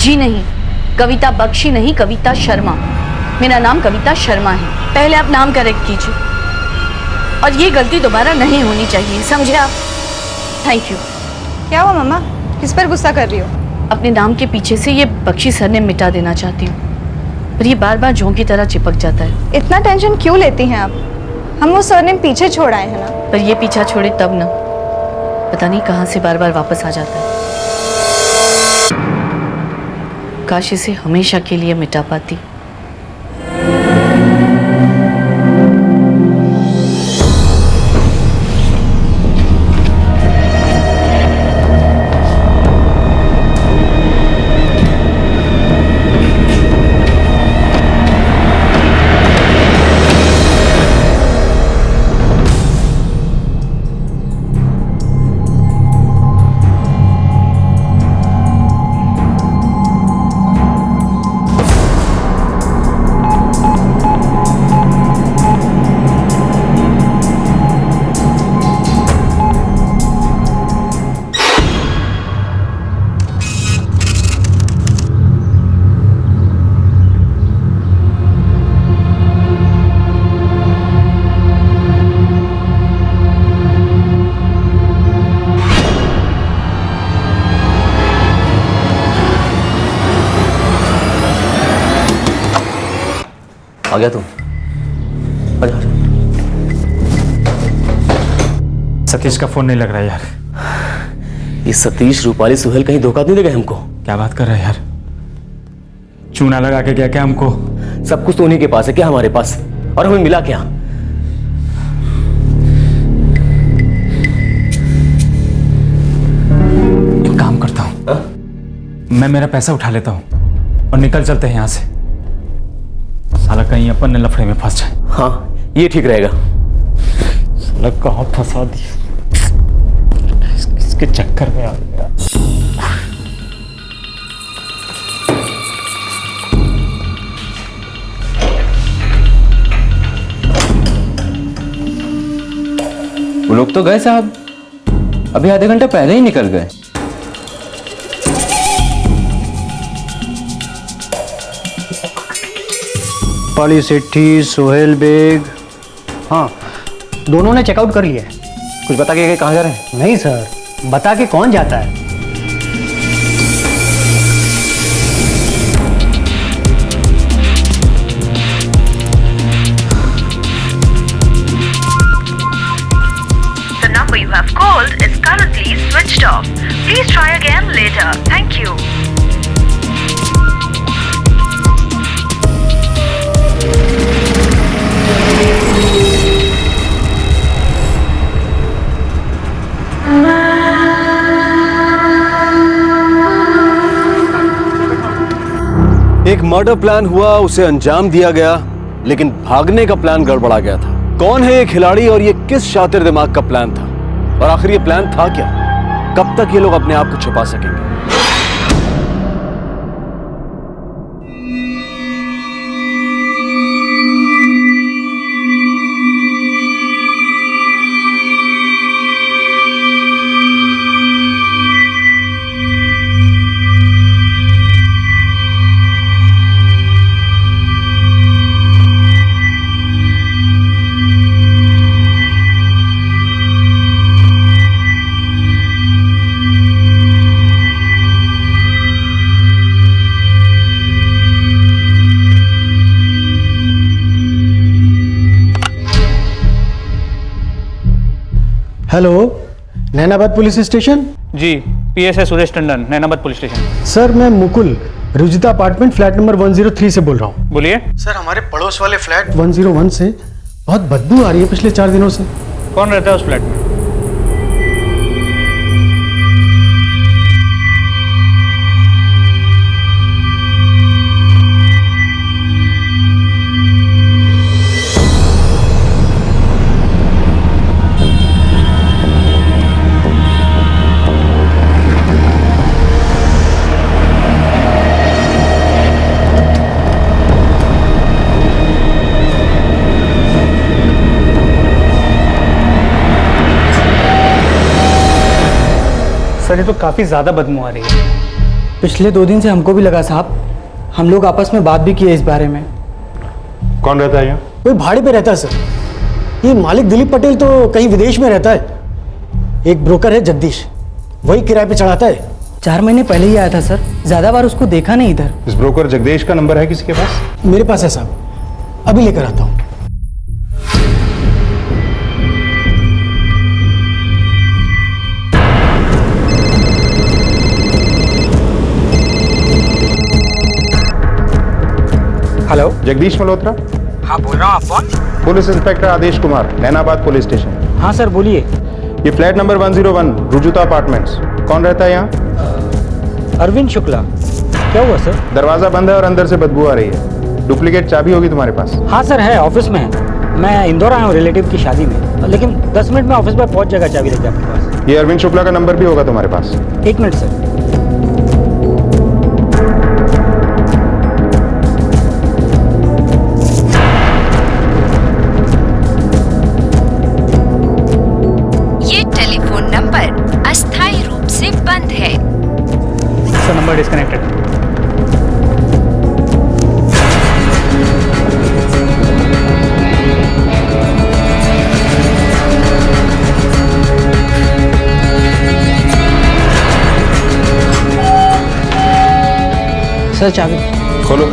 जी नहीं, कविता बख्शी नहीं, कविता शर्मा। मेरा नाम कविता शर्मा है। पहले आप नाम करेक्ट कीजिए और ये गलती दोबारा नहीं होनी चाहिए, समझे आप? Thank you. क्या हुआ मम्मा, किस पर गुस्सा कर रही हो? अपने नाम के पीछे से ये बख्शी सरनेम मिटा देना चाहती हूँ, पर ये बार बार जों की तरह चिपक जाता है। इतना टेंशन क्यों लेती हैं आप? हम वो सरनेम पीछे छोड़ आए हैं ना। पर ये पीछा छोड़े तब ना, पता नहीं कहाँ से बार बार वापस आ जाता है। काश इसे हमेशा के लिए मिटा पाती। आ गया तुम? आजा आजा। सतीश का फोन नहीं लग रहा है यार। ये सतीश, रूपाली, सुहेल कहीं धोखा नहीं देगा हमको? क्या बात कर रहा है यार? चूना लगा के गया क्या हमको? सब कुछ तो उन्हीं के पास है, क्या हमारे पास? और हमें मिला क्या? एक काम करता हूं, मैं मेरा पैसा उठा लेता हूं और निकल चलते हैं यहां से। साला कहीं अपन ने लफड़े में फंस जाए। हाँ, ये ठीक रहेगा। साला कहाँ फंसा दिया, इसके चक्कर में आ गया। वो लोग तो गए साहब, अभी आधे घंटे पहले ही निकल गए। रूपाली सेठी, सोहेल बेग, हाँ दोनों ने चेकआउट कर लिया है। कुछ बता के कहाँ जा रहे हैं? नहीं सर, बता के कौन जाता है? The number you have called is currently switched off. Please try again later. Thank you. एक मर्डर प्लान हुआ, उसे अंजाम दिया गया, लेकिन भागने का प्लान गड़बड़ा गया था। कौन है ये खिलाड़ी और ये किस शातिर दिमाग का प्लान था? और आखिर ये प्लान था क्या? कब तक ये लोग अपने आप को छुपा सकेंगे? Hello, Nainabad police station? जी, PSI Suresh Tandon, Nainabad police station. Sir मैं Mukul, Rujita apartment flat number 103 से बोल रहा हूँ। बोलिए। सर हमारे पड़ोस वाले फ्लैट 101 से बहुत बदबू आ रही है पिछले 4 दिनों से। कौन रहता है उस फ्लैट में? सर ये तो काफी ज्यादा बदबू आ रही है। पिछले 2 दिन से हमको भी लगा साहब, हम लोग आपस में बात भी किए इस बारे में। कौन रहता है यहाँ? कोई भाड़े पे रहता है सर। ये मालिक दिलीप पटेल तो कहीं विदेश में रहता है। एक ब्रोकर है जगदीश, वही किराए पे चढ़ाता है। 4 महीने पहले ही आया था सर, ज्यादा बार उसको देखा नहीं इधर। इस ब्रोकर जगदीश का नंबर है किसी के पास? मेरे पास है साहब, अभी लेकर आता हूँ। हेलो, जगदीश मल्होत्रा? हाँ बोल रहा हूँ, आप कौन? पुलिस इंस्पेक्टर आदेश कुमार, नैनाबाद पुलिस स्टेशन। हाँ सर बोलिए। ये फ्लैट नंबर 101 रुजुता अपार्टमेंट्स। कौन रहता है यहाँ? अरविंद शुक्ला। क्या हुआ सर? दरवाजा बंद है और अंदर से बदबू आ रही है। डुप्लीकेट चाबी होगी तुम्हारे पास? हाँ सर है, ऑफिस में है। मैं इंदौर आया हूँ रिलेटिव की शादी में, लेकिन 10 मिनट में ऑफिस पर पहुंच जाएगा चाबी लेके आपके पास। ये अरविंद शुक्ला का नंबर भी होगा तुम्हारे पास? 1 मिनट सर। ये टेलीफोन नंबर अस्थायी रूप से बंद है। Sir number disconnected. सर चाबी खोलो।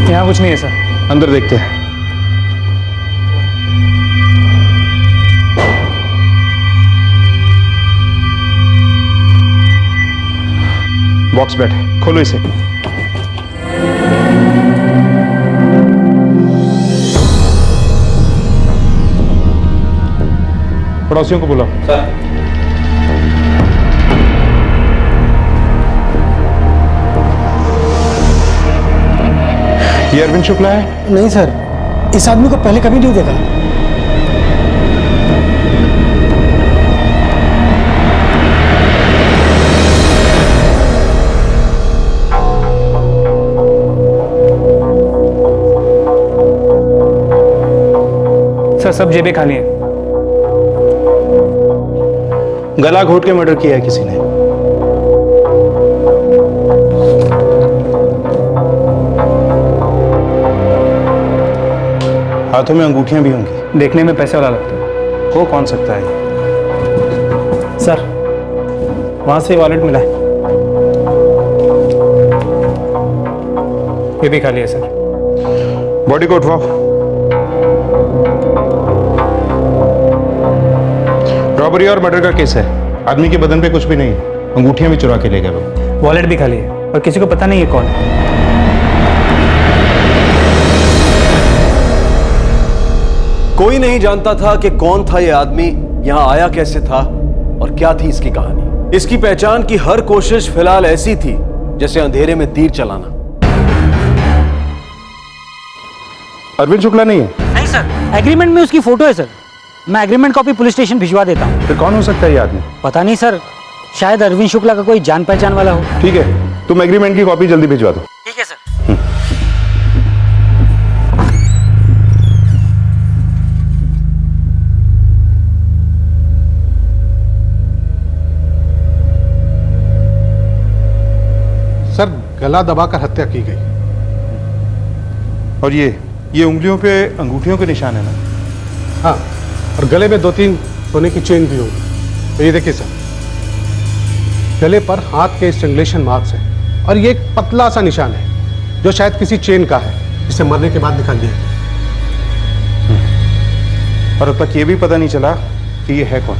यहाँ कुछ नहीं है सर। अंदर देखते हैं। बॉक्स बेड है, खोलो इसे। पड़ोसियों को बुलाओ। सर। ये अरविंद शुक्ला है? नहीं सर, इस आदमी को पहले कभी नहीं देखा। सर सब जेबें खाली हैं। गला घोट के मर्डर किया है किसी ने। हाथों में अंगूठियां भी होंगी। देखने में पैसे वाला लगता है। हो कौन सकता है? सर वहां से वॉलेट मिला है। ये भी खाली है सर। बॉडी को उठवाओ। रॉबरी और मर्डर का केस है। आदमी के बदन पे कुछ भी नहीं है। अंगूठियां भी चुरा के ले गए लोग। वॉलेट भी खाली है और किसी को पता नहीं है कौन है। कोई नहीं जानता था कि कौन था ये आदमी, यहां आया कैसे था और क्या थी इसकी कहानी। इसकी पहचान की हर कोशिश फिलहाल ऐसी थी जैसे अंधेरे में तीर चलाना। अरविंद शुक्ला नहीं है? नहीं सर, एग्रीमेंट में उसकी फोटो है सर। मैं एग्रीमेंट कॉपी पुलिस स्टेशन भिजवा देता हूँ। फिर कौन हो सकता है ये आदमी? पता नहीं सर, शायद अरविंद शुक्ला का कोई जान पहचान वाला हो। ठीक है, तुम एग्रीमेंट की कॉपी जल्दी भिजवा दो। ठीक है सर। सर गला दबाकर हत्या की गई। और ये उंगलियों पे अंगूठियों के निशान है ना? हाँ, और गले में 2-3 सोने की चेन भी होगी। तो ये देखिए सर, गले पर हाथ के स्ट्रैंगुलेशन मार्क्स हैं और ये एक पतला सा निशान है जो शायद किसी चेन का है, जिसे मरने के बाद निकाल दिया। और अब तक ये भी पता नहीं चला कि ये है कौन।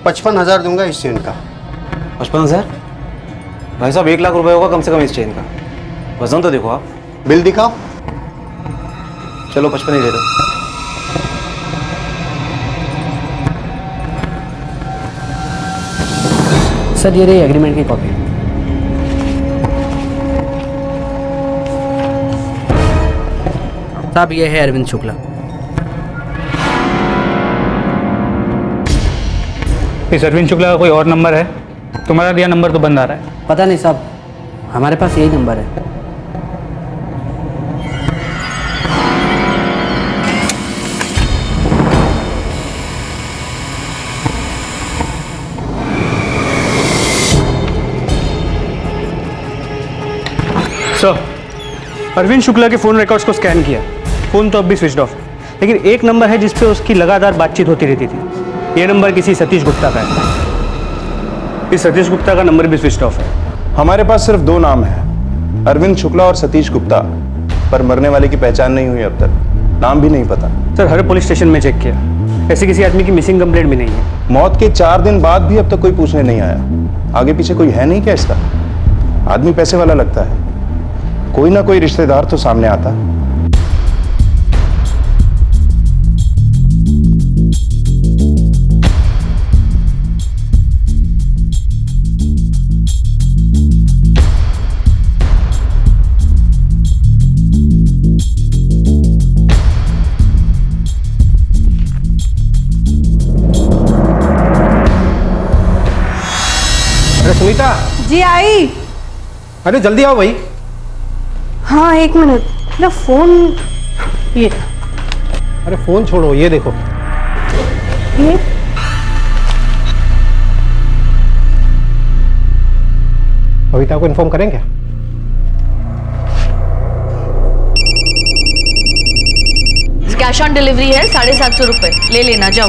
$55,000 दूंगा इस चेन का। 55,000? भाई साहब 1 लाख रुपए होगा कम से कम इस चेन का। वजन तो देखो आप। बिल दिखाओ। चलो 55 ही दे दो। सर ये रही एग्रीमेंट की कॉपी। साहब ये है अरविंद शुक्ला। इस अरविंद शुक्ला का कोई और नंबर है? तुम्हारा दिया नंबर तो बंद आ रहा है। पता नहीं साहब, हमारे पास यही नंबर है। सर, अरविंद शुक्ला के फ़ोन रिकॉर्ड्स को स्कैन किया। फ़ोन तो अब भी स्विच ऑफ है, लेकिन एक नंबर है जिस पे उसकी लगातार बातचीत होती रहती थी। ये नंबर किसी सतीश गुप्ता का है। इस सतीश गुप्ता का नंबर भी स्विच ऑफ है। हमारे पास सिर्फ 2 नाम हैं, अरविंद शुक्ला और सतीश गुप्ता, पर मरने वाले की पहचान नहीं हुई अब तक, नाम भी नहीं पता। सर हर पुलिस स्टेशन में चेक किया, ऐसे किसी आदमी की मिसिंग कंप्लेंट भी नहीं है। मौत के 4 दिन बाद भी अब तक कोई पूछने नहीं आया। आगे पीछे कोई है नहीं क्या इसका? आदमी पैसे वाला लगता है, कोई ना कोई रिश्तेदार तो सामने आता। अरे सुनीता। जी आई। अरे जल्दी आओ भाई। हाँ 1 मिनट, मेरा फोन। ये अरे फोन छोड़ो, ये देखो। ये कविता को इन्फॉर्म करें क्या? कैश ऑन डिलीवरी है, 750 रुपए ले लेना, जाओ।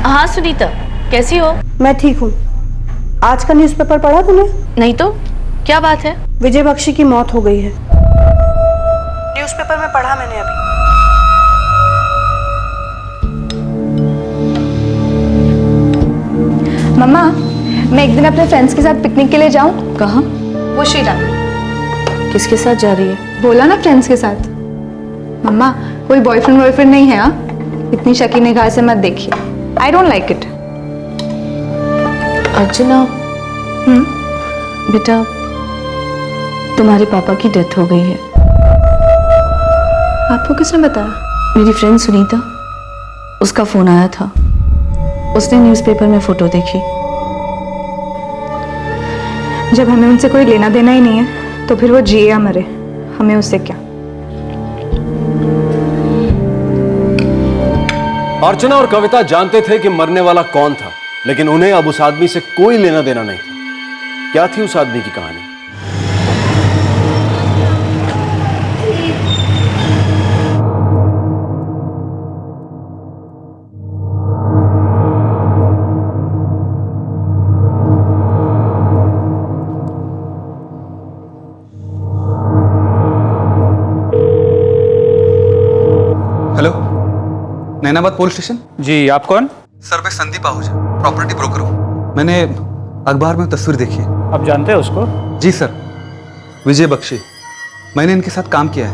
हाँ सुनीता, कैसी हो? मैं ठीक हूँ। आज का न्यूज़पेपर पढ़ा तूने? नहीं तो क्या बात है? विजय बख्शी की मौत हो गई है। न्यूज़पेपर में पढ़ा मैंने अभी। मम्मा, मैं एक दिन अपने फ्रेंड्स के साथ पिकनिक के लिए जाऊं? कहाँ? वो श्रीराम। किसके साथ जा रही है? बोला ना फ्रेंड्स के साथ। मम्मा, कोई बॉयफ्रेंड नहीं है। हाँ, इतनी शकी निगाह से मत देखिए। I don't like it. Archana, बेटा तुम्हारे पापा की डेथ हो गई है। आपको किसने बताया? मेरी फ्रेंड सुनीता, उसका फोन आया था। उसने न्यूज़पेपर में फोटो देखी। जब हमें उनसे कोई लेना देना ही नहीं है तो फिर वो जिए या मरे, हमें उससे क्या। अर्चना और कविता जानते थे कि मरने वाला कौन था, लेकिन उन्हें अब उस आदमी से कोई लेना देना नहीं था। क्या थी उस आदमी की कहानी? Hello, Nainabad police station. जी, आप कौन? सर मैं संदीप आहूजा, प्रॉपर्टी ब्रोकर हूँ। मैंने अखबार में तस्वीर देखी है। आप जानते हैं उसको? जी सर, विजय बख्शी। मैंने इनके साथ काम किया है।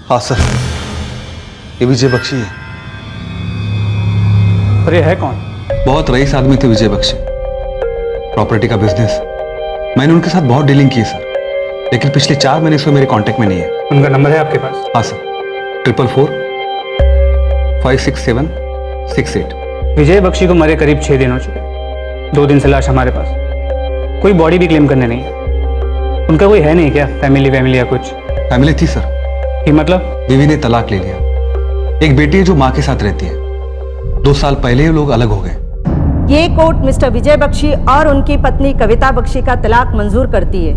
हाँ सर, ये विजय बख्शी है। और ये है कौन? बहुत रईस आदमी थे विजय बख्शी, प्रॉपर्टी का बिजनेस। मैंने उनके साथ बहुत डीलिंग की सर, लेकिन पिछले 4 महीने से मेरे कांटेक्ट में नहीं है। उनका नंबर है आपके पास? हाँ सर, 444-567-68। विजय बख्शी को मरे करीब 6 दिन हो चुके। 2 दिन से लाश हमारे पास। कोई बॉडी भी क्लेम करने नहीं है। उनका कोई है नहीं क्या फैमिली या कुछ? फैमिली थी सर। ये मतलब? बीवी ने तलाक ले लिया। एक बेटी है जो माँ के साथ रहती है। 2 साल पहले ये लोग अलग हो गए। ये कोर्ट मिस्टर विजय बख्शी और उनकी पत्नी कविता बख्शी का तलाक मंजूर करती है।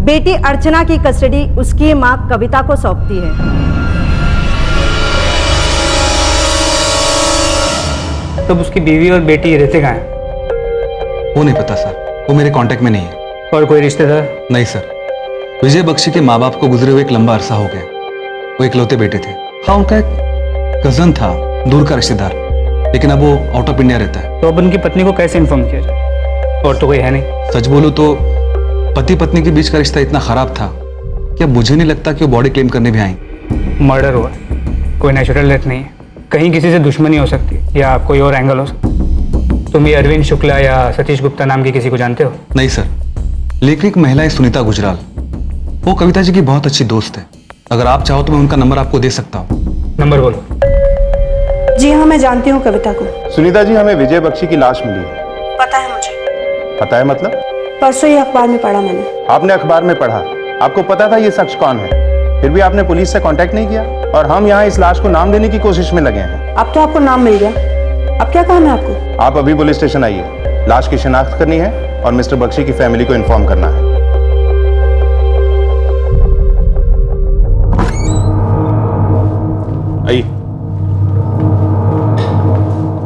बेटी अर्चना की कस्टडी उसकी मां कविता को सौंपती है। तब उसकी बीवी और बेटी रहते कहाँ हैं? वो नहीं पता सर, वो मेरे कांटेक्ट में नहीं है। और कोई रिश्तेदार? नहीं सर, विजय बख्शी के माँ बाप को गुजरे हुए एक लंबा अरसा हो गया। वो इकलौते बेटे थे। हाँ, उनका एक कजन था, दूर का रिश्तेदार, लेकिन अब वो आउट ऑफ इंडिया रहता है। तो अब उनकी पत्नी को कैसे इन्फॉर्म किया जाए? और तो कोई है नहीं। सच बोलूं तो पति पत्नी के बीच का रिश्ता इतना खराब था कि अब मुझे नहीं लगता कि वो बॉडी क्लेम करने भी आएंगे। मर्डर हुआ, कोई नेचुरल डेथ नहीं है, कहीं किसी से दुश्मनी हो सकती है या कोई और एंगल हो सकता है। तुम ये अरविंद शुक्ला या सतीश गुप्ता नाम के किसी को जानते हो? नहीं सर, लेकिन एक महिला है सुनीता गुजराल, वो कविता जी की बहुत अच्छी दोस्त है। अगर आप चाहो तो मैं उनका नंबर आपको दे सकता हूँ। नंबर बोलो। जी हाँ, मैं जानती हूँ कविता को। सुनीता जी, हमें विजय बख्शी की लाश मिली है। पता है मुझे। पता है मतलब? परसों ही अखबार में पढ़ा मैंने। आपने अखबार में पढ़ा, आपको पता था ये शख्स कौन है, फिर भी आपने पुलिस से कांटेक्ट नहीं किया और हम यहाँ इस लाश को नाम देने की कोशिश में लगे हैं। अब तो आपको नाम मिल गया, अब क्या काम है आपको? आप अभी पुलिस स्टेशन आइए, लाश की शिनाख्त करनी है और मिस्टर बख्शी की फैमिली को इन्फॉर्म करना है। आइए,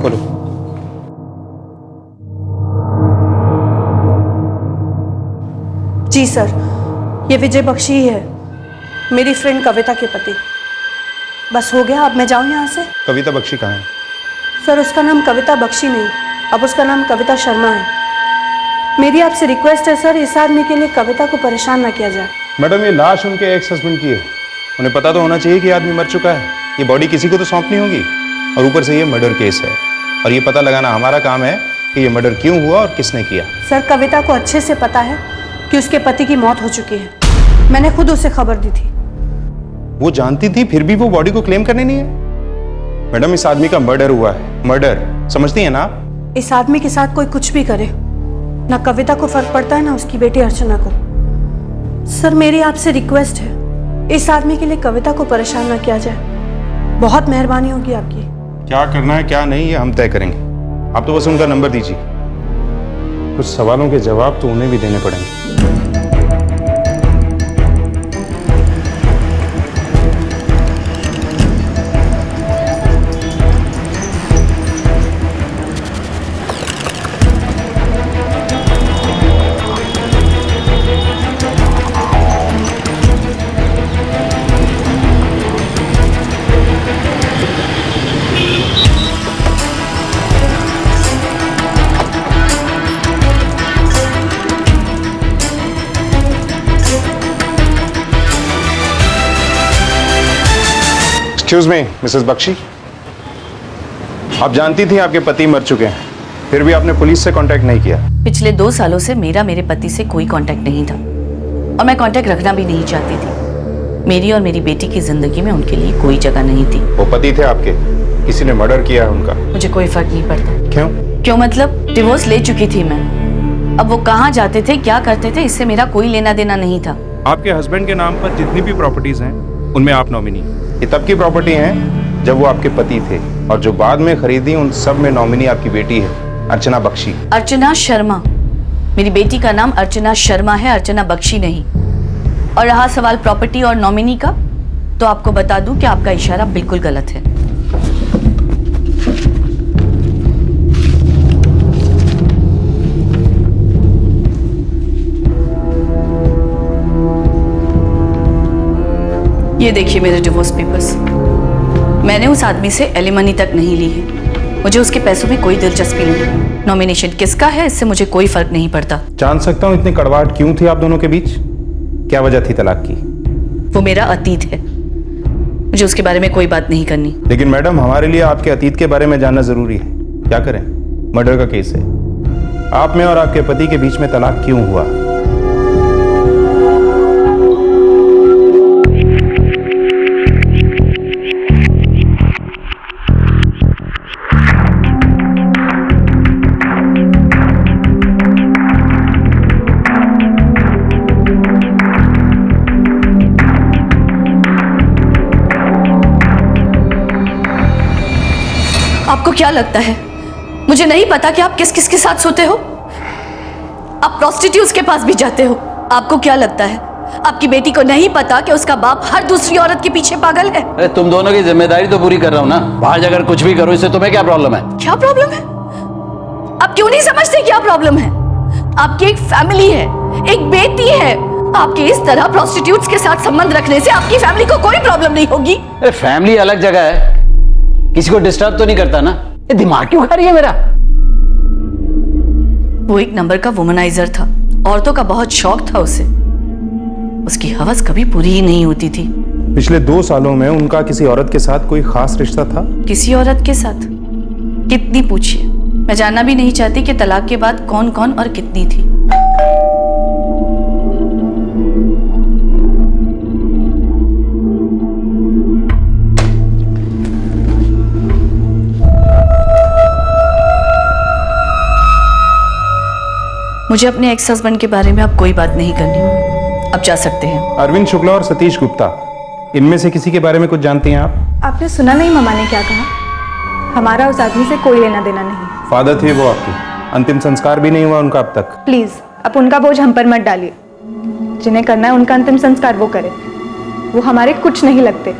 खोलो। जी सर, ये विजय बख्शी ही है, मेरी फ्रेंड कविता के पति। बस हो गया, अब मैं जाऊं यहाँ से? कविता बख्शी कहाँ है? सर, उसका नाम कविता बख्शी नहीं, अब उसका नाम कविता शर्मा है। मेरी आपसे रिक्वेस्ट है सर, इस आदमी के लिए कविता को परेशान ना किया जाए। मैडम, ये लाश उनके एक्स हस्बैंड की है, उन्हें पता तो होना चाहिए कि आदमी मर चुका है। ये बॉडी किसी को तो सौंपनी होगी, और ऊपर से ये मर्डर केस है और ये पता लगाना हमारा काम है कि ये मर्डर क्यों हुआ और किसने किया। सर, कविता को अच्छे से पता है कि उसके पति की मौत हो चुकी है, मैंने खुद उसे खबर दी थी। वो जानती थी फिर भी वो बॉडी को क्लेम करने नहीं है? मैडम, इस आदमी का मर्डर हुआ है, मर्डर, समझती है ना आप? इस आदमी के साथ कोई कुछ भी करे, ना कविता को फर्क पड़ता है ना उसकी बेटी अर्चना को। सर, मेरी आपसे रिक्वेस्ट है, इस आदमी के लिए कविता को परेशान ना किया जाए, बहुत मेहरबानी होगी आपकी। क्या करना है क्या नहीं ये हम तय करेंगे, आप तो बस उनका नंबर दीजिए। कुछ सवालों के जवाब तो उन्हें भी देने पड़ेंगे। एक्सक्यूज मी मिसेस बख्शी, आप जानती थी आपके पति मर चुके हैं, फिर भी आपने पुलिस से कांटेक्ट नहीं किया। पिछले 2 सालों से मेरा मेरे पति से कोई कांटेक्ट नहीं था और मैं कांटेक्ट रखना भी नहीं चाहती थी। मेरी और मेरी बेटी की जिंदगी में उनके लिए कोई जगह नहीं थी। वो पति थे आपके, किसी ने मर्डर किया है उनका? मुझे कोई फर्क नहीं पड़ता। क्यों? क्यों मतलब, डिवोर्स ले चुकी थी मैं। अब वो कहाँ जाते थे, क्या करते थे, इससे मेरा कोई लेना देना नहीं था। आपके हस्बैंड के नाम पर जितनी भी प्रॉपर्टीज हैं उनमें आप नॉमिनी। ये तब की प्रॉपर्टी हैं जब वो आपके पति थे, और जो बाद में खरीदी उन सब में नॉमिनी आपकी बेटी है, अर्चना बख्शी। अर्चना शर्मा, मेरी बेटी का नाम अर्चना शर्मा है, अर्चना बख्शी नहीं। और रहा सवाल प्रॉपर्टी और नॉमिनी का, तो आपको बता दूं कि आपका इशारा बिल्कुल गलत है। ये देखिए मेरे डिवोर्स पेपर्स। मैंने उस आदमी से एलिमनी तक नहीं ली है, मुझे उसके पैसों में कोई दिलचस्पी नहीं। नॉमिनेशन किसका है इससे मुझे कोई फर्क नहीं पड़ता। जान सकता हूँ इतनी कड़वाहट क्यों थी आप दोनों के बीच? क्या वजह थी तलाक की? वो मेरा अतीत है, मुझे उसके बारे में कोई बात नहीं करनी। लेकिन मैडम, हमारे लिए आपके अतीत के बारे में जानना जरूरी है। क्या करें, मर्डर का केस है, आप में और आपके पति के बीच में तलाक क्यों हुआ? आपको क्या लगता है मुझे नहीं पता कि आप किस किस के साथ सोते हो? आप प्रोस्टिट्यूट्स के पास भी जाते हो। आपको क्या लगता है आपकी बेटी को नहीं पता कि उसका बाप हर दूसरी औरत के पीछे पागल है? अरे तुम दोनों की जिम्मेदारी तो पूरी कर रहा हूं ना, बाहर जाकर कुछ भी करो, इससे तुम्हें क्या प्रॉब्लम है? क्या प्रॉब्लम है? आप क्यों नहीं समझते क्या प्रॉब्लम है? आपकी एक फैमिली है, एक बेटी है। आपके इस तरह प्रोस्टिट्यूट्स के साथ संबंध रखने से आपकी फैमिली को कोई प्रॉब्लम नहीं होगी। फैमिली अलग जगह है, किसी को डिस्टर्ब तो नहीं करता ना? ये दिमाग क्यों खा रही है मेरा? वो एक नंबर का वुमनाइजर था, औरतों का बहुत शौक था उसे। उसकी हवस कभी पूरी ही नहीं होती थी। पिछले 2 सालों में उनका किसी औरत के साथ कोई खास रिश्ता था? किसी औरत के साथ? कितनी पूछिए, मैं जानना भी नहीं चाहती कि तलाक के बाद कौन कौन और कितनी थी। मुझे अपने एक्स हस्बैंड के बारे में अब कोई बात नहीं करनी। अब जा सकते हैं। अरविंद शुक्ला और सतीश गुप्ता, इनमें से किसी के बारे में कुछ जानती हैं आप? आपने सुना नहीं मम्मा ने क्या कहा? हमारा उस आदमी से कोई लेना देना नहीं। फादर थे वो आपके, अंतिम संस्कार भी नहीं हुआ उनका अब तक। प्लीज अब उनका बोझ हम पर मत डालिए। जिन्हें करना है उनका अंतिम संस्कार वो करे, वो हमारे कुछ नहीं लगते।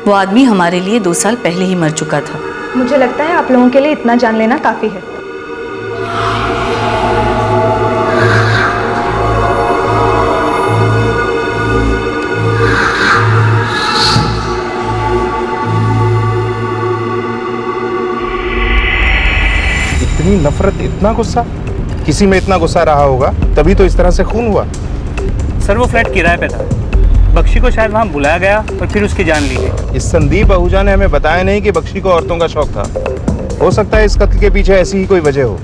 वो आदमी हमारे लिए 2 साल पहले ही मर चुका था। मुझे लगता है आप लोगों के लिए इतना जान लेना काफी है। इतनी नफरत, इतना गुस्सा? किसी में इतना गुस्सा रहा होगा तभी तो इस तरह से खून हुआ। सर वो फ्लैट किराए पे था, बख्शी को शायद वहाँ बुलाया गया और फिर उसकी जान ली गई। इस संदीप आहूजा ने हमें बताया नहीं कि बख्शी को औरतों का शौक था। हो सकता है इस कत्ल के पीछे ऐसी ही कोई वजह हो।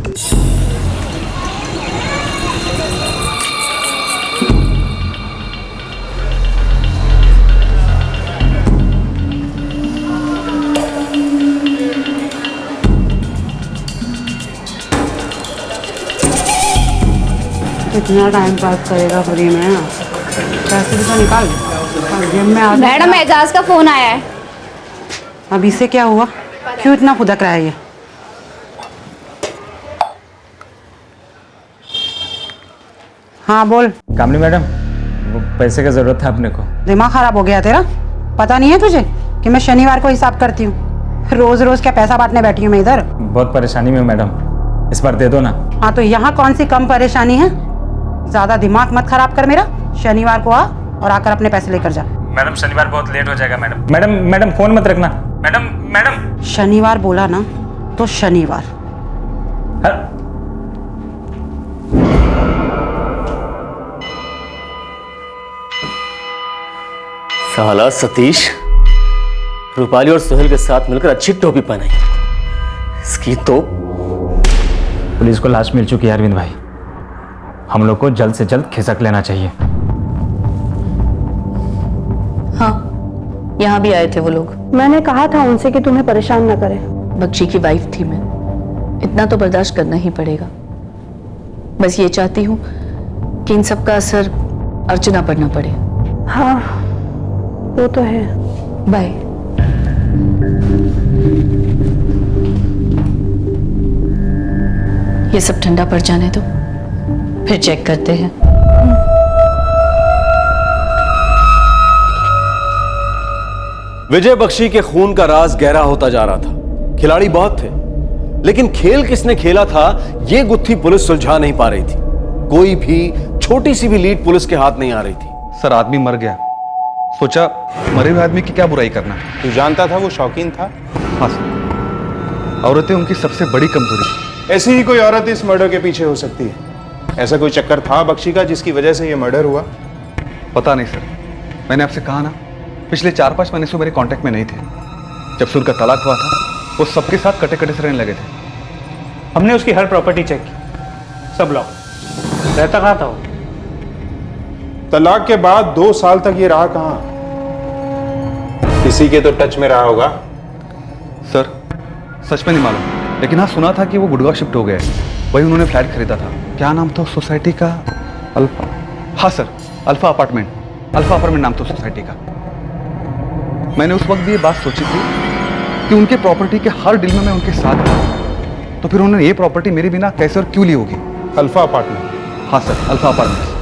कितना टाइम पास करेगा फ्री में? पैसे भी तो निकाल और जेब में आ। मैडम एजाज का फोन आया है। अब इसे क्या हुआ? क्यों इतना खुदक रहा है ये? हाँ बोल। कामनी मैडम, वो पैसे का जरूरत था अपने को। दिमाग खराब हो गया तेरा? पता नहीं है तुझे कि मैं शनिवार को हिसाब करती हूँ? रोज रोज क्या पैसा बांटने बैठी हूँ मैं इधर? बहुत परेशानी में हूँ मैडम, इस बार दे दो ना। हाँ तो यहाँ कौन सी कम परेशानी है? ज्यादा दिमाग मत खराब कर मेरा। शनिवार को आ और आकर अपने पैसे लेकर जा। मैडम शनिवार बहुत लेट हो जाएगा मैडम। मैडम फोन मत रखना। मैडम शनिवार बोला ना तो शनिवार। साला सतीश रूपाली और सोहेल के साथ मिलकर अच्छी टोपी पहनाई। इसकी तो पुलिस को लाश मिल चुकी है अरविंद भाई। हम लोग को जल्द से जल्द खिसक लेना चाहिए। हाँ, यहाँ भी आए थे वो लोग। मैंने कहा था उनसे कि तुम्हें परेशान न करें। बख्शी की वाइफ थी मैं, इतना तो बर्दाश्त करना ही पड़ेगा। बस ये चाहती हूँ कि इन सब का असर अर्चना पर न पड़े। हाँ वो तो है। बाय। ये सब ठंडा पड़ जाने दो, फिर चेक करते हैं। विजय बख्शी के खून का राज गहरा होता जा रहा था। खिलाड़ी बहुत थे, लेकिन खेल किसने खेला था यह गुत्थी पुलिस सुलझा नहीं पा रही थी। कोई भी छोटी सी भी लीड पुलिस के हाथ नहीं आ रही थी। सर आदमी मर गया, सोचा मरे हुए आदमी की क्या बुराई करना। तू जानता था वो शौकीन था? हाँ सर, औरतें उनकी सबसे बड़ी कमजोरी। ऐसी ही कोई औरत इस मर्डर के पीछे हो सकती है। ऐसा कोई चक्कर था बख्शी का जिसकी वजह से ये मर्डर हुआ? पता नहीं सर, मैंने आपसे कहा ना पिछले 4-5 महीने से मेरे कांटेक्ट में नहीं थे। जब से उनका तलाक हुआ था वो सबके साथ कटे कटे से रहने लगे थे। हमने उसकी हर प्रॉपर्टी चेक की, सब लॉक। रहता कहाँ था वो? तलाक के बाद 2 साल तक ये रहा कहाँ? किसी के तो टच में रहा होगा। सर सच में नहीं मालूम, लेकिन हाँ सुना था कि वो गुड़गांव शिफ्ट हो गए। वही उन्होंने फ्लैट खरीदा था। क्या नाम था सोसाइटी का? अल्फा। हाँ sir, alpha apartment. Alpha apartment नाम था सोसाइटी का। मैंने उस वक्त भी ये बात सोची थी कि उनके प्रॉपर्टी के हर डील में मैं उनके साथ था, तो फिर उन्होंने ये प्रॉपर्टी मेरे बिना कैसे और क्यों ली होगी? Alpha apartment? हाँ सर, अल्फा अपार्टमेंट।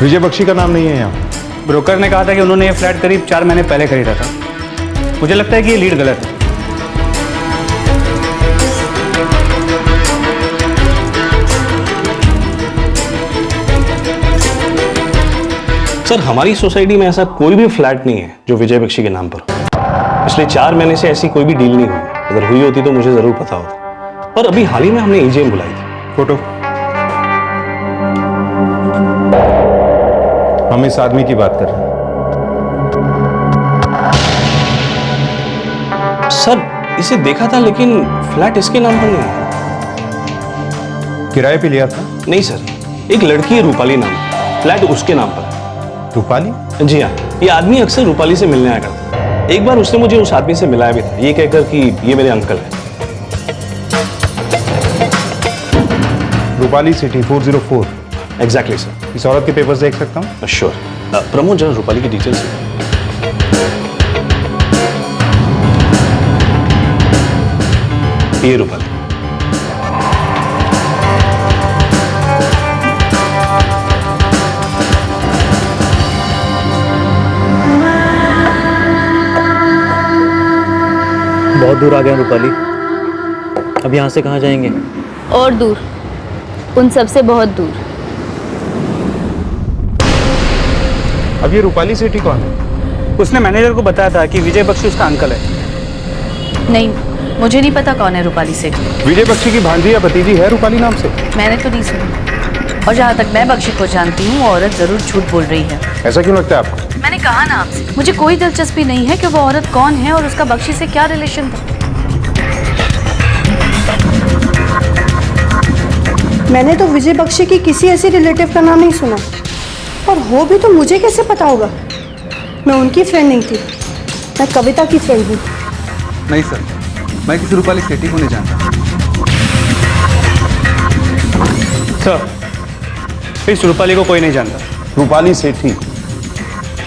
विजय बख्शी का नाम नहीं है यहाँ। ब्रोकर ने कहा था कि उन्होंने ये फ्लैट करीब 4 महीने पहले खरीदा था। मुझे लगता है कि ये लीड गलत है। सर, हमारी सोसाइटी में ऐसा कोई भी फ्लैट नहीं है जो विजय बख्शी के नाम पर हो। पिछले 4 महीने से ऐसी कोई भी डील नहीं हुई। अगर हुई होती तो मुझे जरूर पता होता। और अभी हाल ही में हमने ईजेएम बुलाई थी। फोटो। हम इस आदमी की बात कर रहे हैं। सर, इसे देखा था लेकिन फ्लैट इसके नाम पर नहीं है। किराए पे लिया था? नहीं सर, एक लड़की है रूपाली नाम, फ्लैट उसके नाम पर। रूपाली? जी हाँ, ये आदमी अक्सर रूपाली से मिलने आया करता है। एक बार उसने मुझे उस आदमी से मिलाया भी था, ये कहकर कि ये मेरे अंकल है। रूपाली सिटी 404। Exactly sir. इस औरत के पेपर्स देख सकता हूँ? श्योर। प्रमोद, जरा रूपाली की डिटेल्स। ये रूपाली। बहुत दूर आ गए हैं रूपाली। अब यहाँ से कहाँ जाएंगे? और दूर, उन सब से बहुत दूर। अब ये रूपाली सेठी कौन है? उसने मैनेजर को बताया था कि विजय बख्शी उसका अंकल है। नहीं, मुझे नहीं पता कौन है रूपाली सेठी। विजय बख्शी की भांजी या भतीजी है रूपाली नाम से? मैंने तो नहीं सुनी। और जहाँ तक मैं बख्शी को जानती हूँ, वो औरत जरूर झूठ बोल रही है। ऐसा क्यों लगता है आपको? मैंने कहा ना आपसे, मुझे कोई दिलचस्पी नहीं है कि वो औरत कौन है और उसका बख्शी से क्या रिलेशन था। मैंने तो विजय बख्शी की किसी ऐसी रिलेटिव का नाम नहीं सुना, और हो भी तो मुझे कैसे पता होगा? मैं उनकी फ्रेंड नहीं थी, मैं कविता की फ्रेंड हूँ। नहीं सर, मैं किसी रूपाली सेठी को नहीं जानता। सर, इस रूपाली को कोई नहीं जानता। रूपाली सेठी,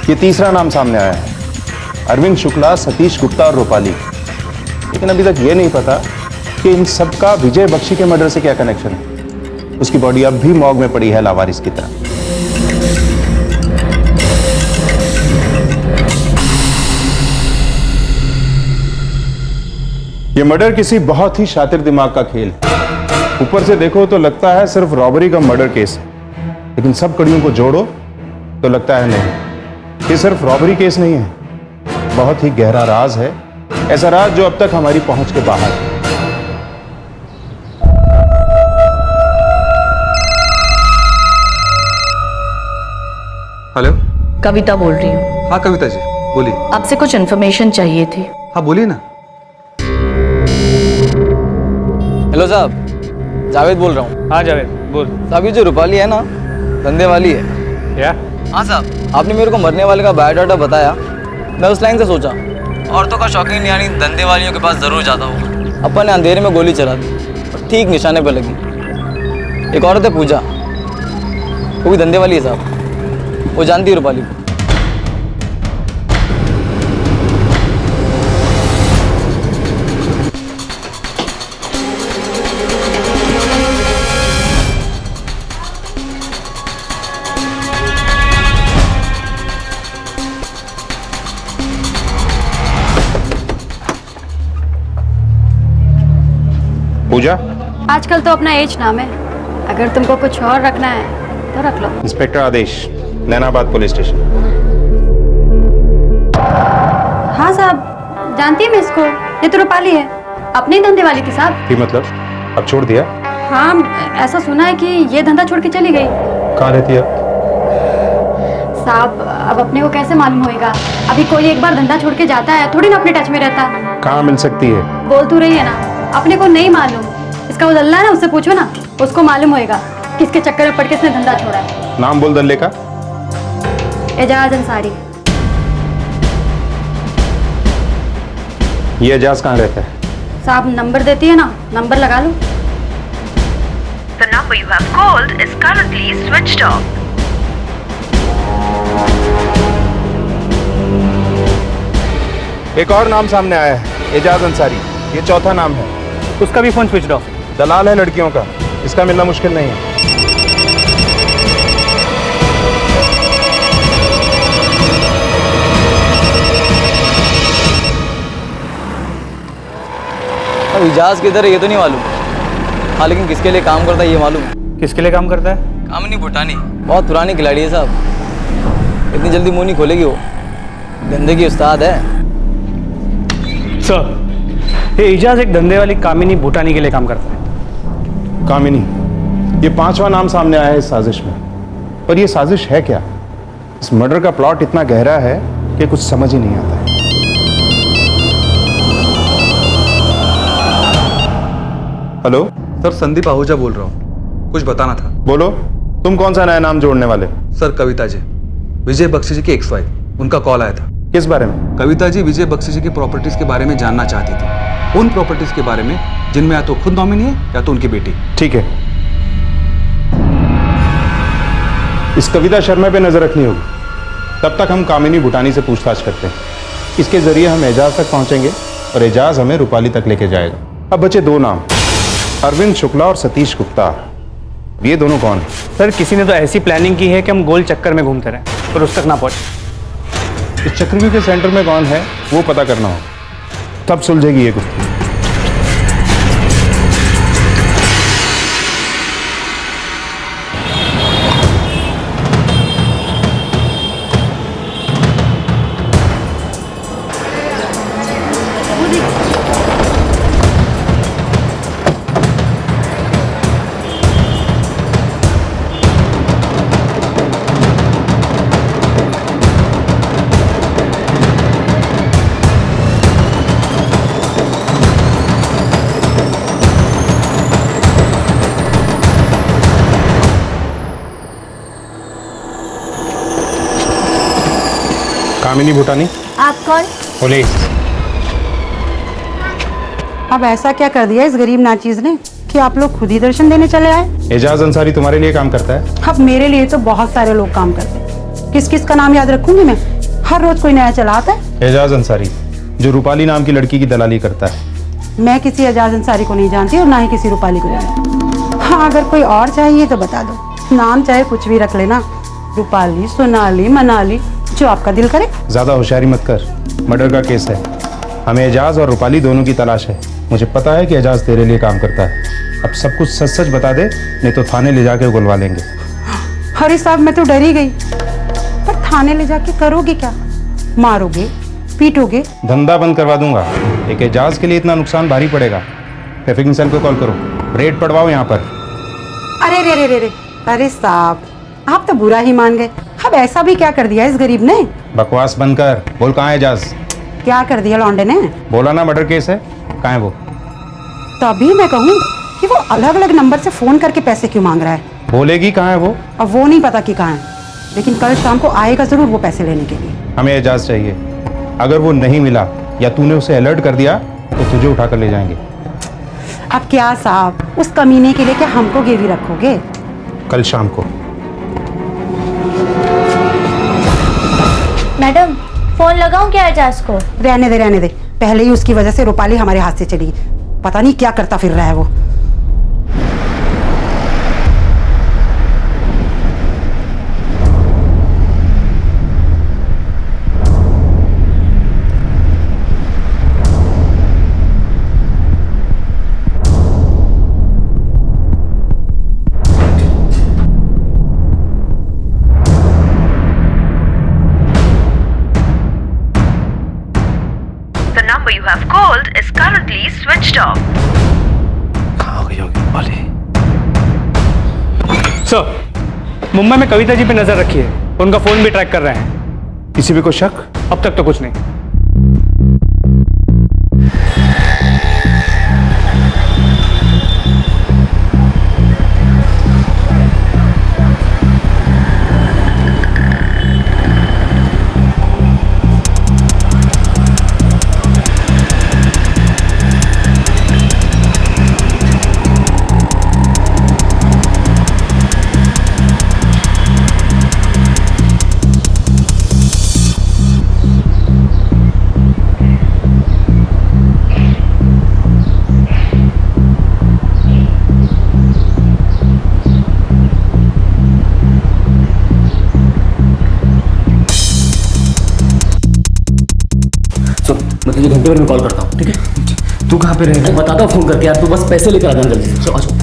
ये तीसरा नाम सामने आया है। अरविंद शुक्ला, सतीश गुप्ता और रूपाली। लेकिन अभी तक ये नहीं पता कि इन सब का विजय बख्शी के मर्डर से क्या कनेक्शन है। उसकी बॉडी अब भी मॉर्ग में पड़ी है लावारिस की तरह। ये मर्डर किसी बहुत ही शातिर दिमाग का खेल है। ऊपर से देखो तो लगता है सिर्फ रॉबरी का मर्डर केस है, लेकिन सब कड़ियों को जोड़ो तो लगता है नहीं, ये सिर्फ रॉबरी केस नहीं है, बहुत ही गहरा राज है। ऐसा राज जो अब तक हमारी पहुंच के बाहर है। हेलो, कविता बोल रही हूँ। हाँ कविता जी, बोलिए। आपसे कुछ इन्फॉर्मेशन चाहिए थी। हाँ बोलिए ना। हेलो साहब, जावेद बोल रहा हूँ। हाँ जावेद, बोल। साहब, ये जो रूपाली है ना, धंधे वाली है। क्या? हाँ साहब, आपने मेरे को मरने वाले का बायोडाटा बताया, मैं उस लाइन से सोचा औरतों का शौकीन यानी धंधे वालियों के पास जरूर जाता हूँ। अपन ने अंधेरे में गोली चला दी और ठीक निशाने पर लगी। एक औरत है पूजा, वो भी धंधे वाली है साहब, वो जानती है रूपाली को। पूजा, आजकल तो अपना एज नाम है, अगर तुमको कुछ और रखना है तो रख लो। इंस्पेक्टर आदेश, नैनाबाद पुलिस स्टेशन। हाँ साहब, जानती है मैं इसको, ये तो रूपाली है, अपने ही धंधे वाली थी साहब। ये मतलब अब छोड़ दिया? हाँ, ऐसा सुना है कि ये धंधा छोड़ के चली गई। कहाँ रहती है साहब, अब अपने को कैसे मालूम होएगा? अभी कोई एक बार धंधा छोड़ के जाता है, थोड़ी ना अपने टच में रहता। कहाँ मिल सकती है? बोल तू रही है ना, अपने को नहीं मालूम। इसका वो दल्ला है ना, उससे पूछो ना, उसको मालूम होएगा किसके चक्कर में पड़ के इसने धंधा छोड़ा है। नाम बोल दल्ले का। एजाज अंसारी। ये एजाज कहाँ रहता है? साहब नंबर देती है ना, नंबर लगा लो। The number you have called is currently switched off. एक और नाम सामने आया है, एजाज अंसारी, ये चौथा नाम है। उसका भी फोन स्विच ऑफ। दलाल है लड़कियों का, इसका मिलना मुश्किल नहीं है। अब इजाज किधर है ये तो नहीं मालूम, हाँ लेकिन किसके लिए काम करता है ये मालूम। किसके लिए काम करता है? कामिनी भूटानी, बहुत पुरानी खिलाड़ी है साहब, इतनी जल्दी मुंह नहीं खोलेगी वो, धंधे की उस्ताद है। सर, ये इजाज एक धंधे वाली कामिनी भूटानी के लिए काम करता है। कामिनी, ये 5वां नाम सामने आया है इस साजिश में। पर ये साजिश है क्या? इस मर्डर का प्लॉट इतना गहरा है कि कुछ समझ ही नहीं आता है। हेलो सर, संदीप आहूजा बोल रहा हूँ, कुछ बताना था। बोलो, तुम कौन सा नया नाम जोड़ने वाले? सर, कविता जी, विजय बख्शी जी की एक्स वाइफ, उनका कॉल आया था। किस बारे में? कविता जी विजय बख्शी जी की प्रॉपर्टीज के बारे में जानना चाहती थी, उन प्रॉपर्टीज के बारे में जिनमें या तो खुद नॉमिनी है या तो उनकी बेटी। ठीक है, इस कविता शर्मा पे नजर रखनी होगी। तब तक हम कामिनी भूटानी से पूछताछ करते हैं। इसके जरिए हम एजाज तक पहुंचेंगे और एजाज हमें रूपाली तक लेके जाएगा। अब बचे 2 नाम, अरविंद शुक्ला और सतीश गुप्ता। ये दोनों कौन? सर, किसी ने तो ऐसी प्लानिंग की है कि हम गोल चक्कर में घूमते रहें पर उस तक ना पहुंचे। इस चक्रव्यूह के सेंटर में कौन है वो पता करना होगा, तब सुलझेगी ये गुफ्तगू। कामिनी भूटानी। आप कौन? पुलिस। अब ऐसा क्या कर दिया इस गरीब नाचीज ने कि आप लोग खुद ही दर्शन देने चले आए? एजाज अंसारी तुम्हारे लिए काम करता है? अब मेरे लिए तो बहुत सारे लोग काम करते हैं, किस किस का नाम याद रखूंगी मैं? हर रोज कोई नया चला आता है। एजाज अंसारी, जो रूपाली नाम की लड़की की दलाली करता है। मैं किसी एजाज अंसारी को नहीं जानती और ना ही किसी रूपाली को जानती। हाँ, अगर कोई और चाहिए तो बता दो, नाम चाहे कुछ भी रख लेना, रूपाली, सोनाली, मनाली, जो आपका दिल करे। ज्यादा होशियारी मत कर, मर्डर का केस है, हमें एजाज और रूपाली दोनों की तलाश है। मुझे पता है कि एजाज तेरे लिए काम करता है। अब सब कुछ सच सच बता दे, नहीं तो थाने ले जाके उगलवा लेंगे। अरे साहब, मैं तो डर ही गई। पर थाने ले जाके करोगे क्या? मारोगे, पीटोगे? धंधा बंद करवा दूंगा। एक एजाज के लिए इतना नुकसान भारी पड़ेगा। ट्रैफिक इंस्पेक्टर को कॉल करो, रेड पड़वाओ यहाँ पर। अरे रे रे रे रे, अरे साहब, आप तो बुरा ही मान गए। अब ऐसा भी क्या कर दिया इस गरीब ने? बकवास बंद कर, बोल कहाँ है एजाज? क्या कर दिया लौंडे ने? बोला ना मर्डर केस है, कहाँ है वो? तभी मैं कहूँ कि वो अलग अलग नंबर से फोन करके पैसे क्यों मांग रहा है। बोलेगी कहाँ है वो? अब वो नहीं पता कि कहाँ है, लेकिन कल शाम को आएगा जरूर वो पैसे लेने के लिए। हमें एजाज चाहिए। अगर वो नहीं मिला या तूने उसे अलर्ट कर दिया तो तुझे उठाकर ले जाएंगे। अब क्या साहब, उस कमीने के लिए क्या हमको गिरवी रखोगे? कल शाम को। मैडम, फोन लगाऊं क्या एजाज को? रहने दे, रहने दे। पहले ही उसकी वजह से रूपाली हमारे हाथ से चली गई। पता नहीं क्या करता फिर रहा है वो। You have called is currently switched off. Sir, Mumbai में कविता जी पे नजर रखी है, उनका फोन भी ट्रैक कर रहे हैं। किसी पे कोई शक? अब तक तो कुछ नहीं। मैं तुझे घंटे भर में कॉल करता हूँ, ठीक है? तू कहाँ पे रहेगा? बताता हूँ फोन करके यार, तू बस पैसे लेकर आ जाना जल्दी से। चलो आ जाओ।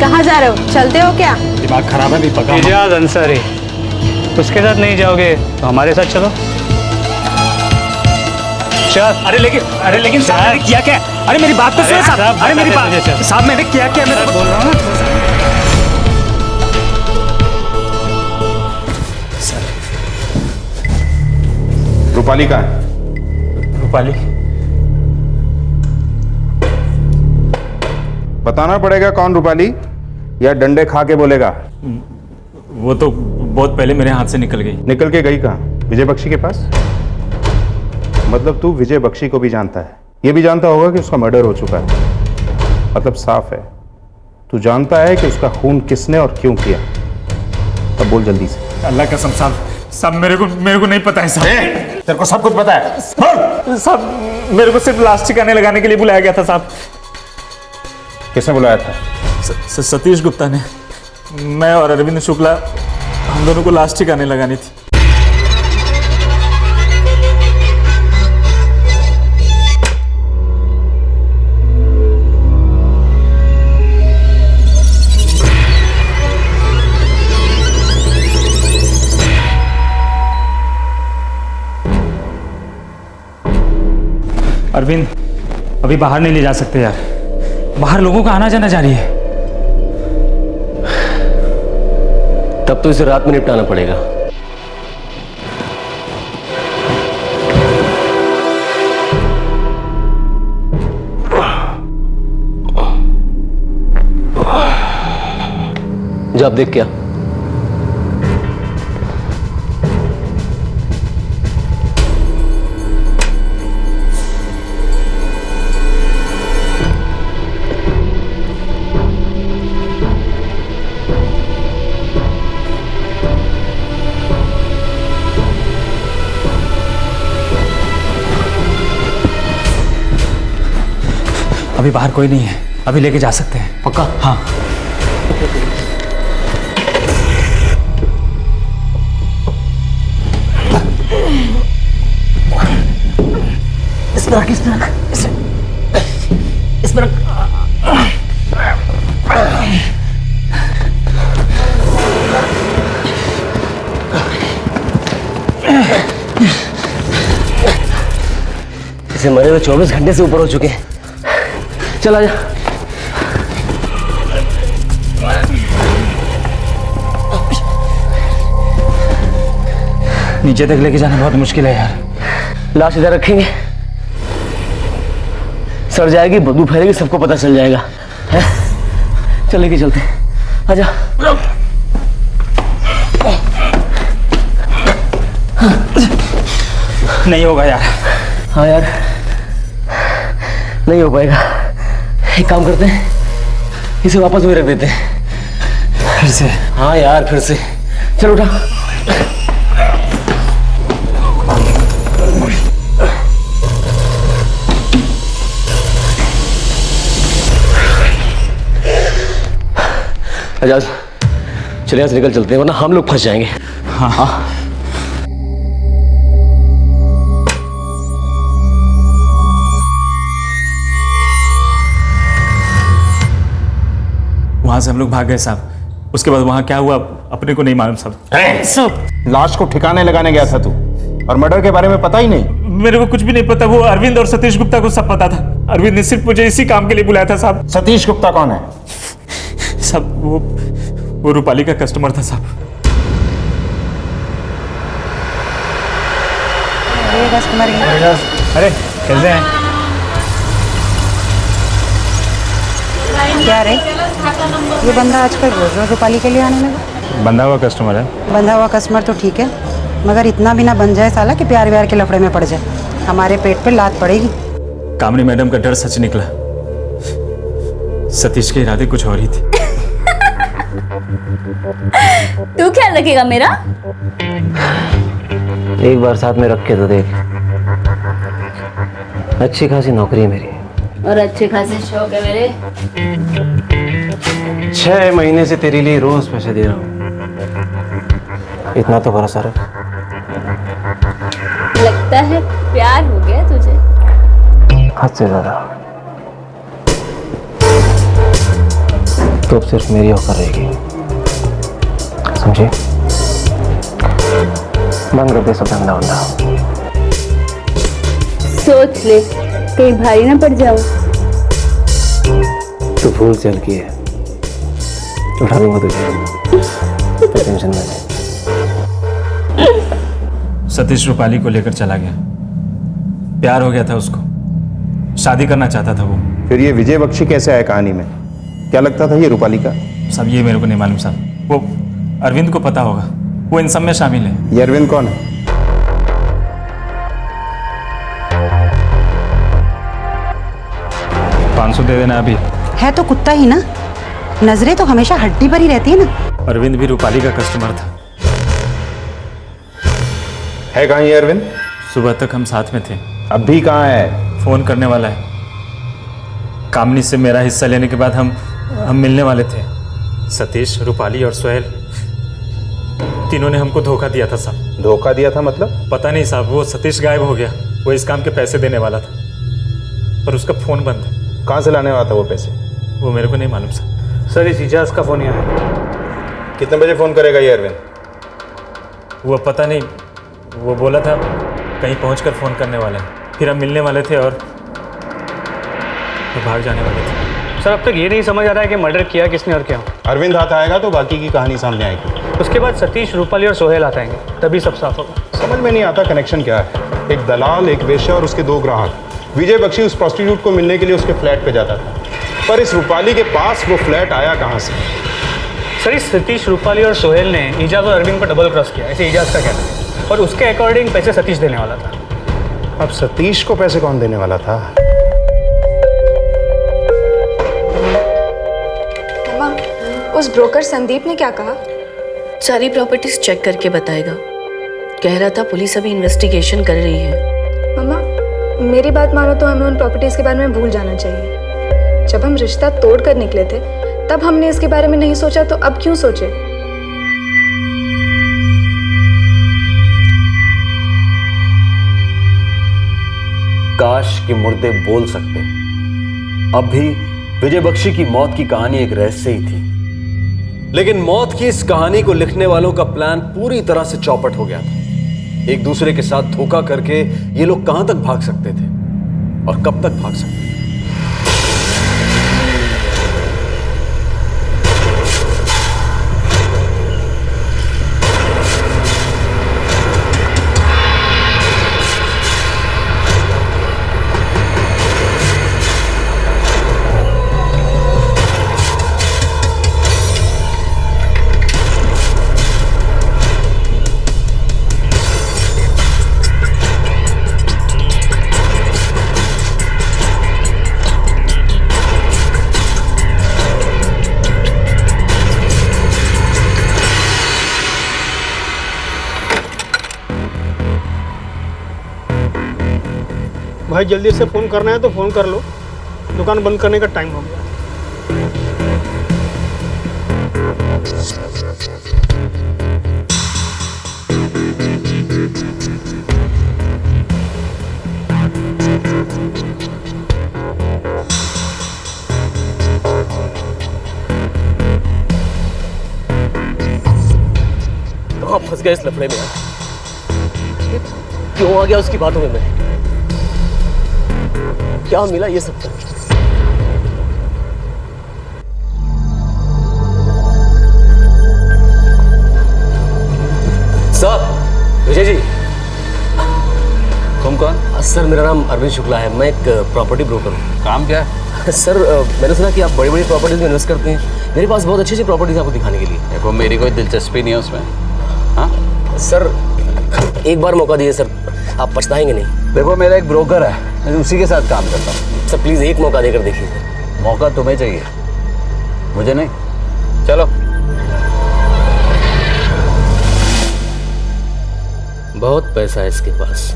कहाँ जा रहे हो? चलते हो क्या? दिमाग खराब है दीपक। एजाज अंसारी, उसके साथ नहीं जाओगे तो हमारे साथ चलो। चल। अरे लेकिन साहब मैंने किया क्या? अरे मेरी बात तो सुनो साहब। अरे मेरी बात साहब, मैंने किया क्या? मैं तो बोल रहा हूँ ना। रूपाली कहाँ है? रूपाली बताना पड़ेगा कौन रूपाली, या डंडे खा के बोलेगा? वो तो बहुत पहले मेरे हाथ से निकल गई। निकल के गई कहाँ? विजय बख्शी के पास? मतलब तू विजय बख्शी को भी जानता है, ये भी जानता होगा कि उसका मर्डर हो चुका है। मतलब साफ है, तू जानता है कि उसका खून किसने और क्यों किया। अब बोल जल्दी से। अल्लाह कसम साहब मेरे को नहीं पता है साहब। तेरे को सब कुछ पता है? साहब मेरे को सिर्फ लास्ट ठिकाने लगाने के लिए बुलाया गया था साहब। किसने बुलाया था? सतीश गुप्ता ने। मैं और अरविंद शुक्ला, हम दोनों को लास्ट ठिकाने लगानी थी। अरविंद, अभी बाहर नहीं ले जा सकते यार, बाहर लोगों का आना जाना जारी है। तब तो इसे रात में निपटाना पड़ेगा। जा आप देख क्या। अभी बाहर कोई नहीं है, अभी लेके जा सकते हैं। पक्का? हाँ। इसमें रख, इसमें रख, इसमें रख। इसे मरे हुए 24 घंटे से ऊपर हो चुके हैं। चला जा। नीचे तक लेके जाना बहुत मुश्किल है यार। लाश इधर रखेंगे, सड़ जाएगी, बदबू फैलेगी, सबको पता चल जाएगा। है? चल लेके चलते हैं। आजा। नहीं होगा यार। हाँ यार, नहीं हो पाएगा। एक काम करते हैं, इसे वापस वहीं रख देते हैं। फिर से? हाँ यार, फिर से। चल उठा। आजाद, चलिए यहाँ से निकल चलते हैं, वरना हम लोग फंस जाएंगे। हाँ। वहां से हम लोग भाग गए साहब। उसके बाद वहां क्या हुआ अपने को नहीं मालूम साहब। लाश को ठिकाने लगाने गया था तू, और मर्डर के बारे में पता ही नहीं? मेरे को कुछ भी नहीं पता। वो अरविंद और सतीश गुप्ता को सब पता था। अरविंद ने सिर्फ मुझे इसी काम के लिए बुलाया था साहब। सतीश गुप्ता कौन है? साहब वो रूपाली का कस्टमर था साहब। अरे कैसे हैं? क्या रे, ये बंदा आजकल रोज रोज रूपाली के लिए आने लगा। बंधा हुआ कस्टमर है। बंधा हुआ कस्टमर तो ठीक है, मगर इतना भी ना बन जाए साला कि प्यार व्यार के लफड़े में पड़ जाए, हमारे पेट पे लात पड़ेगी। कामनी मैडम का डर सच निकला। सतीश के इरादे कुछ और ही थे। तू ख्याल रखेगा मेरा? एक बार साथ में रख के तो देख। अच्छी खासी नौकरी है मेरी, और अच्छे खासे शौक है मेरे। 6 महीने से तेरे लिए रोज पैसे दे रहा हूँ, इतना तो भरोसा रख। लगता है प्यार हो गया तुझे। हद से ज्यादा। तो अब सिर्फ मेरी औकात रहेगी, समझे? बंद कर दे सब धंधा वंधा। सोच ले कहीं भारी ना पड़ जाऊं। तू भूल चल की है, उठा दूंगा तुझे, तो टेंशन ना ले। सतीश रूपाली को लेकर चला गया। प्यार हो गया था उसको, शादी करना चाहता था वो। फिर ये विजय बख्शी कैसे आया कहानी में? क्या लगता था ये रूपाली का? सब ये मेरे को नहीं मालूम साहब। वो अरविंद को पता होगा, वो इन सब में शामिल है। ये अरविंद कौन है? $500 दे देना अभी। है तो कुत्ता ही ना, नजरें तो हमेशा हड्डी पर ही रहती है ना। अरविंद भी रूपाली का कस्टमर था। है कहाँ ये अरविंद? सुबह तक हम साथ में थे। अब भी कहाँ है? फोन करने वाला है। कामनी से मेरा हिस्सा लेने के बाद हम मिलने वाले थे। सतीश, रूपाली और सोहेल, तीनों ने हमको धोखा दिया था साहब। धोखा दिया था मतलब? पता नहीं साहब, वो सतीश गायब हो गया। वो इस काम के पैसे देने वाला था, पर उसका फोन बंद है। कहाँ से लाने वाला था वो पैसे? वो मेरे को नहीं मालूम साहब। सर इस इजाज का फोन यहाँ है। कितने बजे फोन करेगा ये अरविंद? वो पता नहीं, वो बोला था कहीं पहुंचकर फोन करने वाला है। फिर हम मिलने वाले थे और भाग जाने वाले थे। सर अब तक ये नहीं समझ आ रहा है कि मर्डर किया किसने और क्यों। अरविंद हाथ आएगा तो बाकी की कहानी सामने आएगी। उसके बाद सतीश, रूपाली और सोहेल हाथ आएंगे, तभी सब साफ होगा। समझ में नहीं आता कनेक्शन क्या है। एक दलाल, एक वेश्या और उसके 2 ग्राहक। विजय बख्शी उस प्रोस्टिट्यूट को मिलने के लिए उसके फ्लैट पे जाता था, पर इस रूपाली के पास वो फ्लैट आया कहाँ से? सर इस सतीश, रूपाली और सोहेल ने इजाज और अरविंद को डबल क्रॉस किया, ऐसे इजाज का कहना है, और उसके अकॉर्डिंग पैसे सतीश देने वाला था। अब सतीश को पैसे कौन देने वाला था? उस ब्रोकर संदीप ने क्या कहा? सारी प्रॉपर्टीज चेक करके बताएगा। कह रहा था पुलिस अभी इन्वेस्टिगेशन कर रही है। मम्मा, मेरी बात मानो तो हमें उन प्रॉपर्टीज के बारे में भूल जाना चाहिए। जब हम रिश्ता तोड़ कर निकले थे तब हमने इसके बारे में नहीं सोचा, तो अब क्यों सोचे? काश कि मुर्दे बोल सकते। अब भी विजय बख्शी की मौत की कहानी एक रहस्य ही थी, लेकिन मौत की इस कहानी को लिखने वालों का प्लान पूरी तरह से चौपट हो गया था। एक दूसरे के साथ धोखा करके ये लोग कहां तक भाग सकते थे और कब तक भाग सकते थे? भाई जल्दी से फ़ोन करना है तो फ़ोन कर लो, दुकान बंद करने का टाइम हो गया। तो आप फंस गए इस लफड़े में यार। क्यों आ गया उसकी बातों में मैं? क्या मिला ये सब? सर, विजय जी। तुम कौन? सर मेरा नाम अरविंद शुक्ला है, मैं एक प्रॉपर्टी ब्रोकर हूँ। काम क्या है? सर मैंने सुना कि आप बड़ी बड़ी प्रॉपर्टीज में इन्वेस्ट करते हैं। मेरे पास बहुत अच्छी अच्छी प्रॉपर्टीज आपको दिखाने के लिए। देखो मेरी कोई दिलचस्पी नहीं है उसमें। हाँ सर, एक बार मौका दीजिए सर, आप पछताएंगे नहीं। देखो मेरा एक ब्रोकर है, मैं उसी के साथ काम करता हूँ। सर प्लीज़ एक मौका देकर देखिए सर। मौका तुम्हें चाहिए, मुझे नहीं। चलो। बहुत पैसा है इसके पास,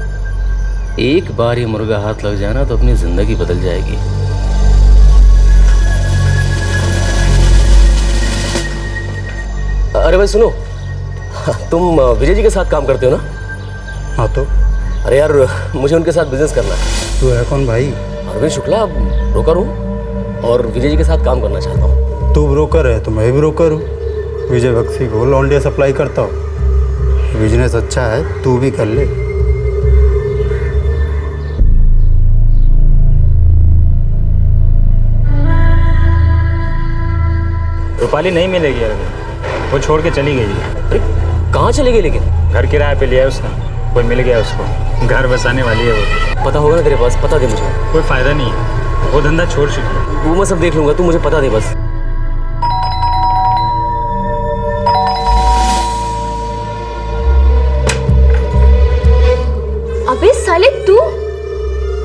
एक बार ये मुर्गा हाथ लग जाए ना तो अपनी जिंदगी बदल जाएगी। अरे भाई सुनो, तुम विजय जी के साथ काम करते हो ना? हाँ तो अरे यार मुझे उनके साथ बिजनेस करना है। तू है कौन भाई? अरविंद शुक्ला, ब्रोकर हूँ और विजय जी के साथ काम करना चाहता हूँ। तू ब्रोकर है तो मैं भी ब्रोकर हूँ। विजय बख्शी को लौंडिया सप्लाई करता हूँ। बिजनेस अच्छा है, तू भी कर ले। रूपाली नहीं मिलेगी अरविंद, वो छोड़ के चली गई है। अरे कहाँ चली गई लेकिन? घर किराए पे लिया है उसने, कोई मिल गया उसको, घर बसाने वाली है वो। पता होगा ना तेरे पास? पता दे मुझे। कोई फायदा नहीं है, वो धंधा छोड़ चुकी है। वो मैं सब देख लूंगा, तू मुझे पता दे बस। अबे साले तू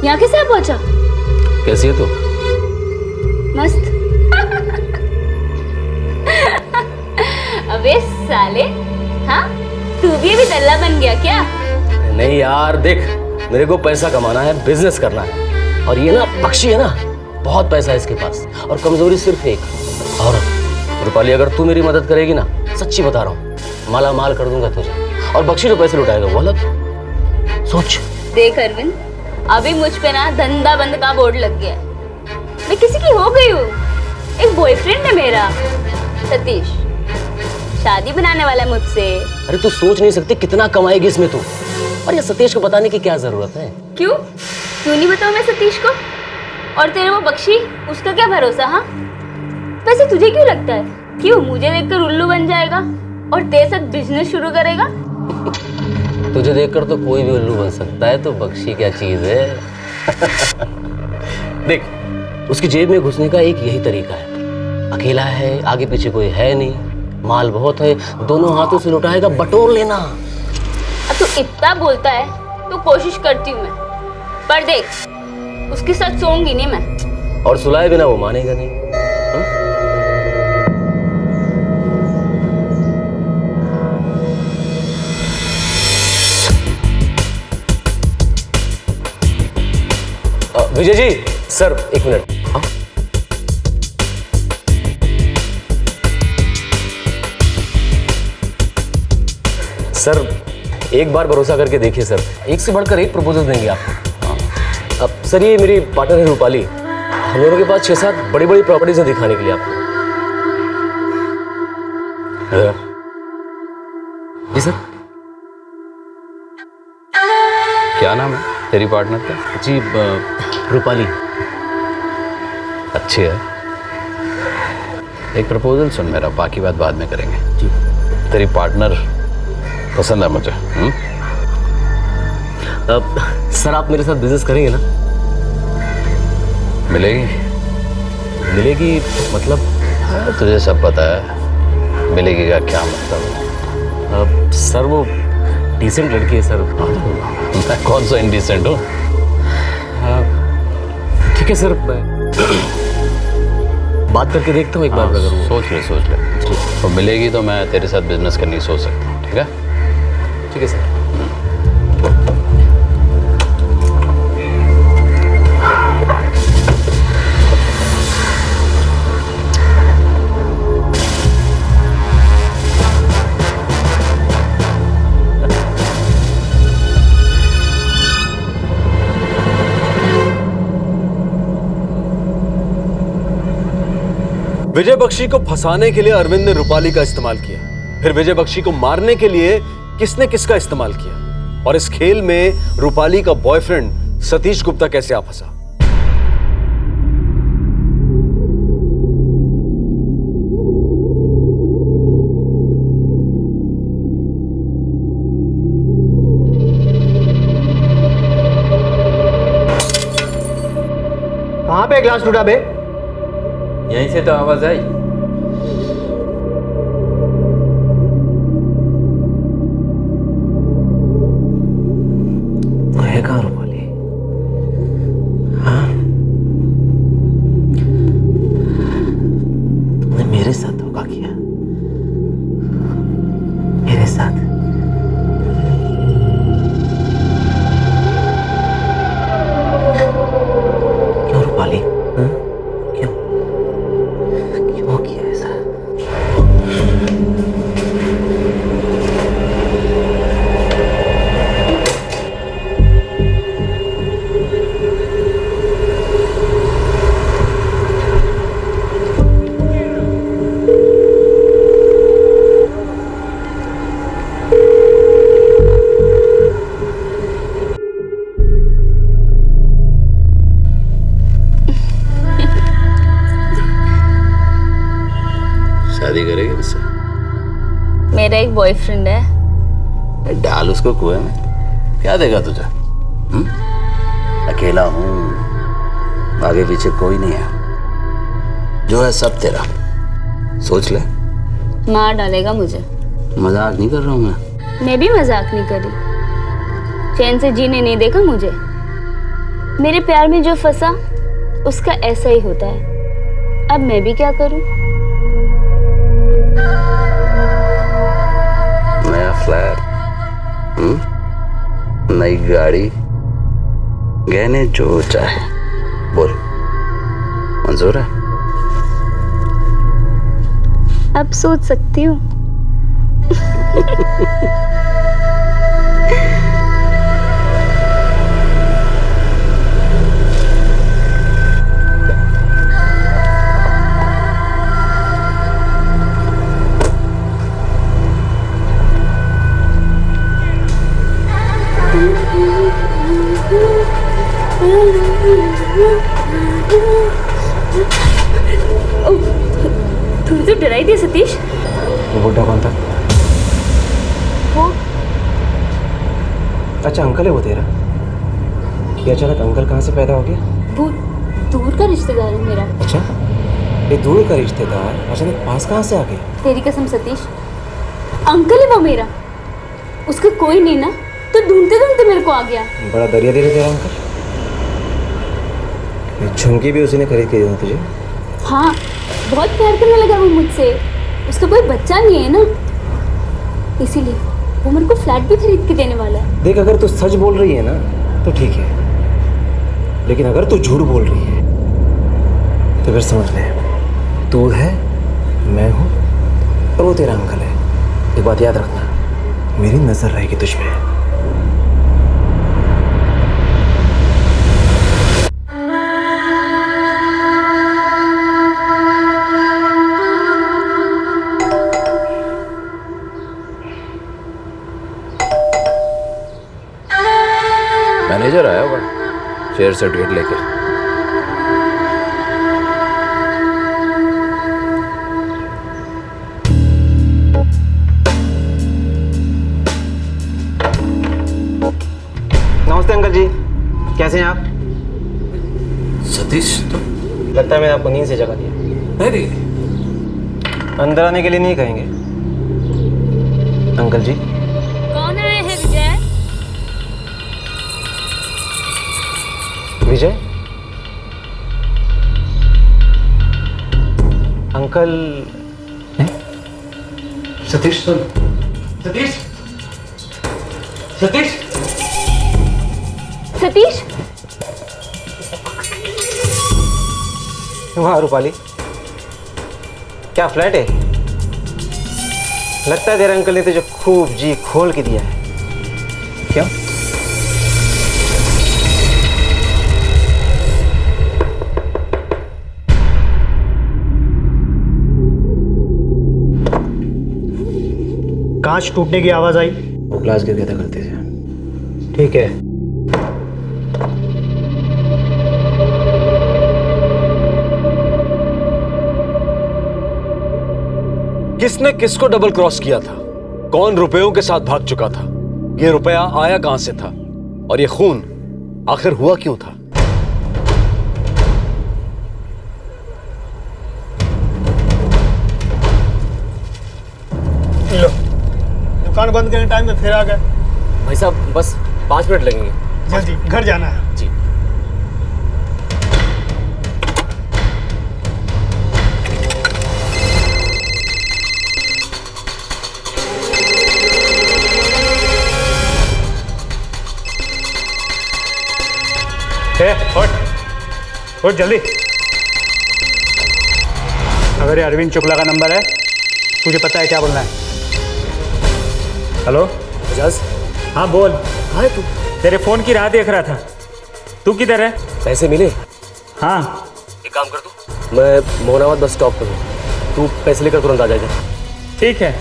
यहाँ कैसे पहुंचा? कैसी है तू? मस्त। अबे साले, हाँ तू भी अभी दल्ला बन गया क्या? नहीं यार देख, मेरे को पैसा कमाना है, बिजनेस करना है। और ये ना पक्षी है ना, बहुत पैसा है इसके पास और कमजोरी सिर्फ एक, औरत। रूपाली अगर तू मेरी मदद करेगी ना, सच्ची बता रहा हूँ, माला माल कर दूंगा तुझे। और बख्शी जो पैसे लुटाएगा वो अलग। सोच। देख अरविंद, अभी मुझ पे ना धंधा बंद का बोर्ड लग गया है। मैं किसी की हो गई हूँ, एक बॉयफ्रेंड है मेरा, सतीश। शादी बनाने वाला है मुझसे। अरे तू सोच नहीं सकती कितना कमाएगी इसमें तू। और ये सतीश को बताने की क्या जरूरत है? क्यों नहीं बताऊं मैं सतीश को? और तेरे वो बख्शी, उसका क्या भरोसा? हाँ वैसे तुझे क्यों लगता है क्यों मुझे देखकर उल्लू बन जाएगा और तेरे साथ बिजनेस शुरू करेगा? तुझे देखकर तो कोई भी उल्लू बन सकता है, तो बख्शी क्या चीज है? देख, उसकी जेब में घुसने का एक यही तरीका है। अकेला है, आगे पीछे कोई है नहीं, माल बहुत है, दोनों हाथों से लुटाएगा, बटोर लेना। अब तू इतना बोलता है तो कोशिश करती हूँ मैं, पर देख उसके साथ सोऊंगी नहीं मैं। और सुलाए बिना वो मानेगा नहीं। विजय जी, सर एक मिनट। हाँ? सर एक बार भरोसा करके देखिए सर, एक से बढ़कर एक प्रपोजल देंगे आपको। अब सर ये मेरी पार्टनर है रूपाली, हम लोगों के पास 6-7 बड़ी बड़ी प्रॉपर्टीज हैं दिखाने के लिए आपको। जी सर। क्या नाम है तेरी पार्टनर का? जी रूपाली। अच्छी है। एक प्रपोजल सुन मेरा, बाकी बात बाद में करेंगे। जी। तेरी पार्टनर पसंद है मुझे। अब सर आप मेरे साथ बिजनेस करेंगे ना? मिलेगी मतलब? तुझे सब पता है, मिलेगी का क्या मतलब? सर वो डिसेंट लड़की है सर। मैं कौन सा इंडिसेंट हूँ? ठीक है सर, बात करके देखता हूँ एक बार। अगर सोच ले तो मिलेगी तो मैं तेरे साथ बिजनेस करने की सोच सकता हूँ। ठीक है? ठीक है सर। विजय बख्शी को फंसाने के लिए अरविंद ने रूपाली का इस्तेमाल किया, फिर विजय बख्शी को मारने के लिए किसने किसका इस्तेमाल किया? और इस खेल में रूपाली का बॉयफ्रेंड सतीश गुप्ता कैसे आ फंसा? कहाँ पे ग्लास टूटा बे? यहीं से तो आवाज आई। है कहाँ रूपाली? हाँ, तुमने मेरे साथ धोखा किया, मेरे साथ। क्यों रूपाली? हाँ? क्यों क्यों किया ऐसा? शादी करेगी मुझसे? मेरा एक बॉयफ्रेंड है। डाल उसको कुएं में, क्या देगा तुझे? अकेला हूं, आगे पीछे कोई नहीं है, जो है सब तेरा। सोच ले। मार डालेगा मुझे। मजाक नहीं कर रहा हूं मैं भी मजाक नहीं करी। चैन से जीने नहीं देखा मुझे। मेरे प्यार में जो फंसा उसका ऐसा ही होता है। अब मैं भी क्या करूं? नया फ्लैट, नई गाड़ी, गहने, जो चाहे बोल, मंजूर है? अब सोच सकती हूँ। तूने तो डराई दिया सतीश। वो बुड्ढा कौन था? वो अच्छा अंकल है वो तेरा? ये अचानक अंकल कहाँ से पैदा हो गया? वो दूर का रिश्तेदार है मेरा। अच्छा, ये दूर का रिश्तेदार अचानक पास कहाँ से आ गया? तेरी कसम सतीश, अंकल है वो मेरा। उसका कोई नहीं ना, तो ढूंढते ढूंढते मेरे को आ गया। बड़ा दरिया दे रहे तेरा अंकल। ये झुमकी भी उसी ने खरीद के दी तुझे? हाँ, बहुत प्यार करने लगा वो मुझसे। उसका कोई बच्चा नहीं है ना, इसीलिए वो मेरे को फ्लैट भी खरीद के देने वाला है। देख, अगर तू सच बोल रही है ना तो ठीक है, लेकिन अगर तू झूठ बोल रही है तो फिर समझ ले, तू है, मैं हूँ और वो तेरा अंकल है। एक बात याद रखना, मेरी नजर रहेगी तुझ पे। मैनेजर आया होगा शेयर सर्टिफिकेट लेकर। नमस्ते अंकल जी, कैसे हैं आप? सतीश तो लगता है मैंने आपको नींद से जगा दिया। अरे अंदर आने के लिए नहीं कहेंगे अंकल जी? कौन आया है विजय? विजय? अंकल? सतीश सुन। सतीश, सतीश, सतीश, वाह रूपाली, क्या फ्लैट है? लगता है तेरे अंकल ने तुझे खूब जी खोल के दिया है। क्या? कांच टूटने की आवाज आई। वो ग्लास गिर गया था गलती से। ठीक है। किसने किसको डबल क्रॉस किया था? कौन रुपयों के साथ भाग चुका था? ये रुपया आया कहां से था? और ये खून आखिर हुआ क्यों था? लो, दुकान बंद करने टाइम में फिर आ गए। भाई साहब बस 5 मिनट लगेंगे। जल्दी घर जाना है। जी। उठ जल्दी। अगर ये अरविंद शुक्ला का नंबर है, तुझे पता है क्या बोलना है। हेलो एजाज। हाँ बोल। कहाँ है तू? तेरे फोन की राह देख रहा था। तू किधर है? पैसे मिले? हाँ। एक काम कर तू, मैं मोहनाबाद बस स्टॉप पर हूँ, तू पैसे लेकर तुरंत आ जाएगा। ठीक है।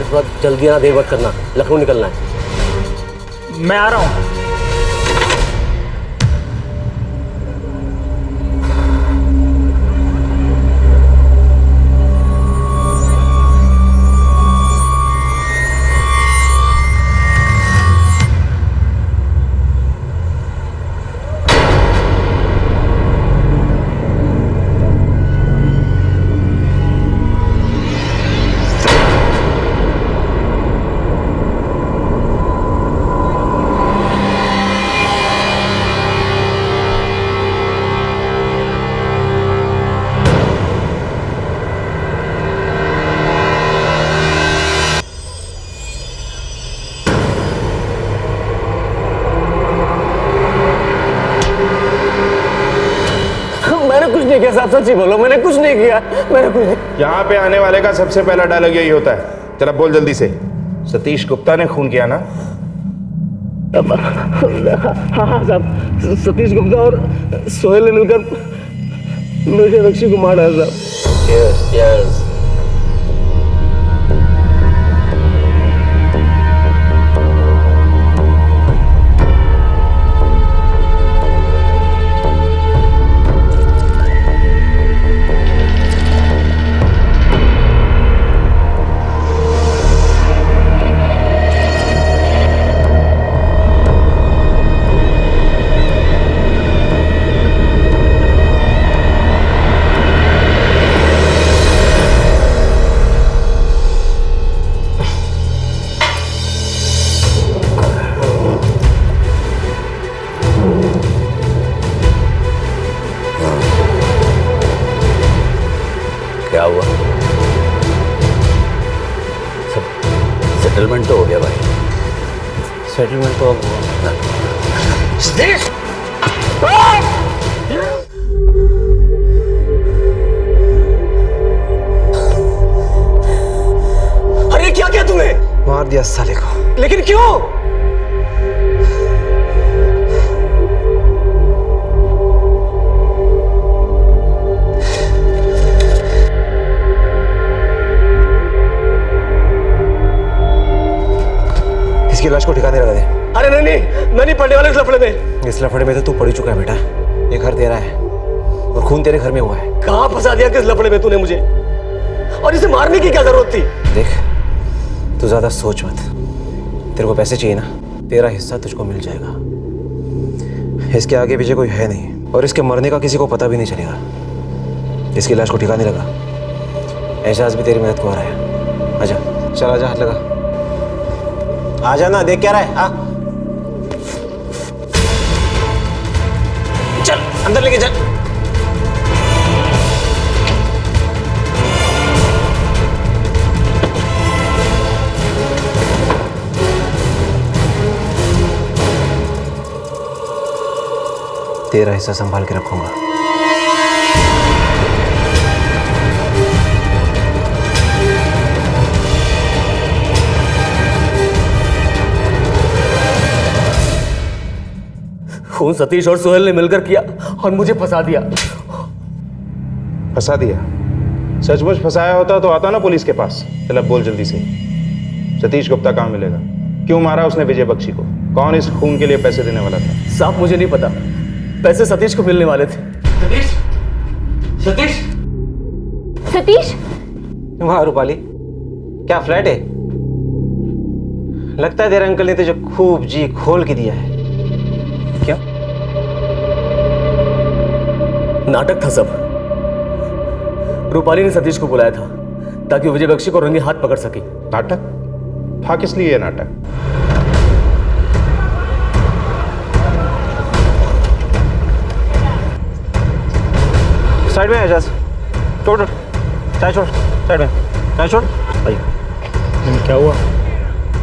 थोड़ा जल्दी आना, देर मत करना, लखनऊ निकलना है। मैं आ रहा हूँ। साहब सच्ची बोलो, मैंने कुछ नहीं किया। मैंने कुछ नहीं। यहाँ पे आने वाले का सबसे पहला डायलॉग यही होता है। चल अब बोल जल्दी से। सतीश गुप्ता ने खून किया ना? हाँ साहब, सतीश गुप्ता और सोहेल ने मिलकर मेरे बख्शी को मार डाला साहब। Yes yes. क्या हुआ? सेटलमेंट तो हो गया भाई। सेटलमेंट तो अब हुआ। अरे क्या किया तूने? मार दिया साले को। लेकिन क्यों? इसकी लाश को ठिकाने लगा दे। अरे नहीं, मैं नहीं पड़ने वाला इस लफड़े में। इस लफड़े में तो तू पड़ चुका है बेटा। ये घर तेरा है और खून तेरे घर में हुआ है। कहाँ फंसा दिया किस लफड़े में तूने मुझे? और इसे मारने की क्या जरूरत थी? देख, तू ज्यादा सोच मत। तेरे को पैसे चाहिए ना, तेरा हिस्सा तुझको मिल जाएगा। इसके आगे पीछे कोई है नहीं और इसके मरने का किसी को पता भी नहीं चलेगा। इसकी लाश को ठिकाने लगा। एजाज भी तेरी मदद को आ रहा है। आजा, चल आजा, हाथ लगा। आजा ना, देख क्या रहा है। आ चल अंदर लेके चल। तेरा हिस्सा संभाल के रखूंगा। खून सतीश और सोहेल ने मिलकर किया और मुझे फंसा दिया। फंसा दिया? सचमुच फंसाया होता तो आता ना पुलिस के पास। चल अब बोल जल्दी से। सतीश गुप्ता कहाँ मिलेगा? क्यों मारा उसने विजय बख्शी को? कौन इस खून के लिए पैसे देने वाला था? साहब मुझे नहीं पता, पैसे सतीश को मिलने वाले थे। सतीश, सतीश, सतीश, वहाँ रूपाली, क्या फ्लैट है? लगता है तेरे अंकल ने तुझे खूब जी खोल के दिया है। क्या नाटक था सब। रूपाली ने सतीश को बुलाया था ताकि विजय बख्शी को रंगे हाथ पकड़ सके। नाटक था? किस लिए ये नाटक? साइड में एजाज, छोड़ चाय छोड़, साइड में चाय छोड़। आइए। क्या हुआ?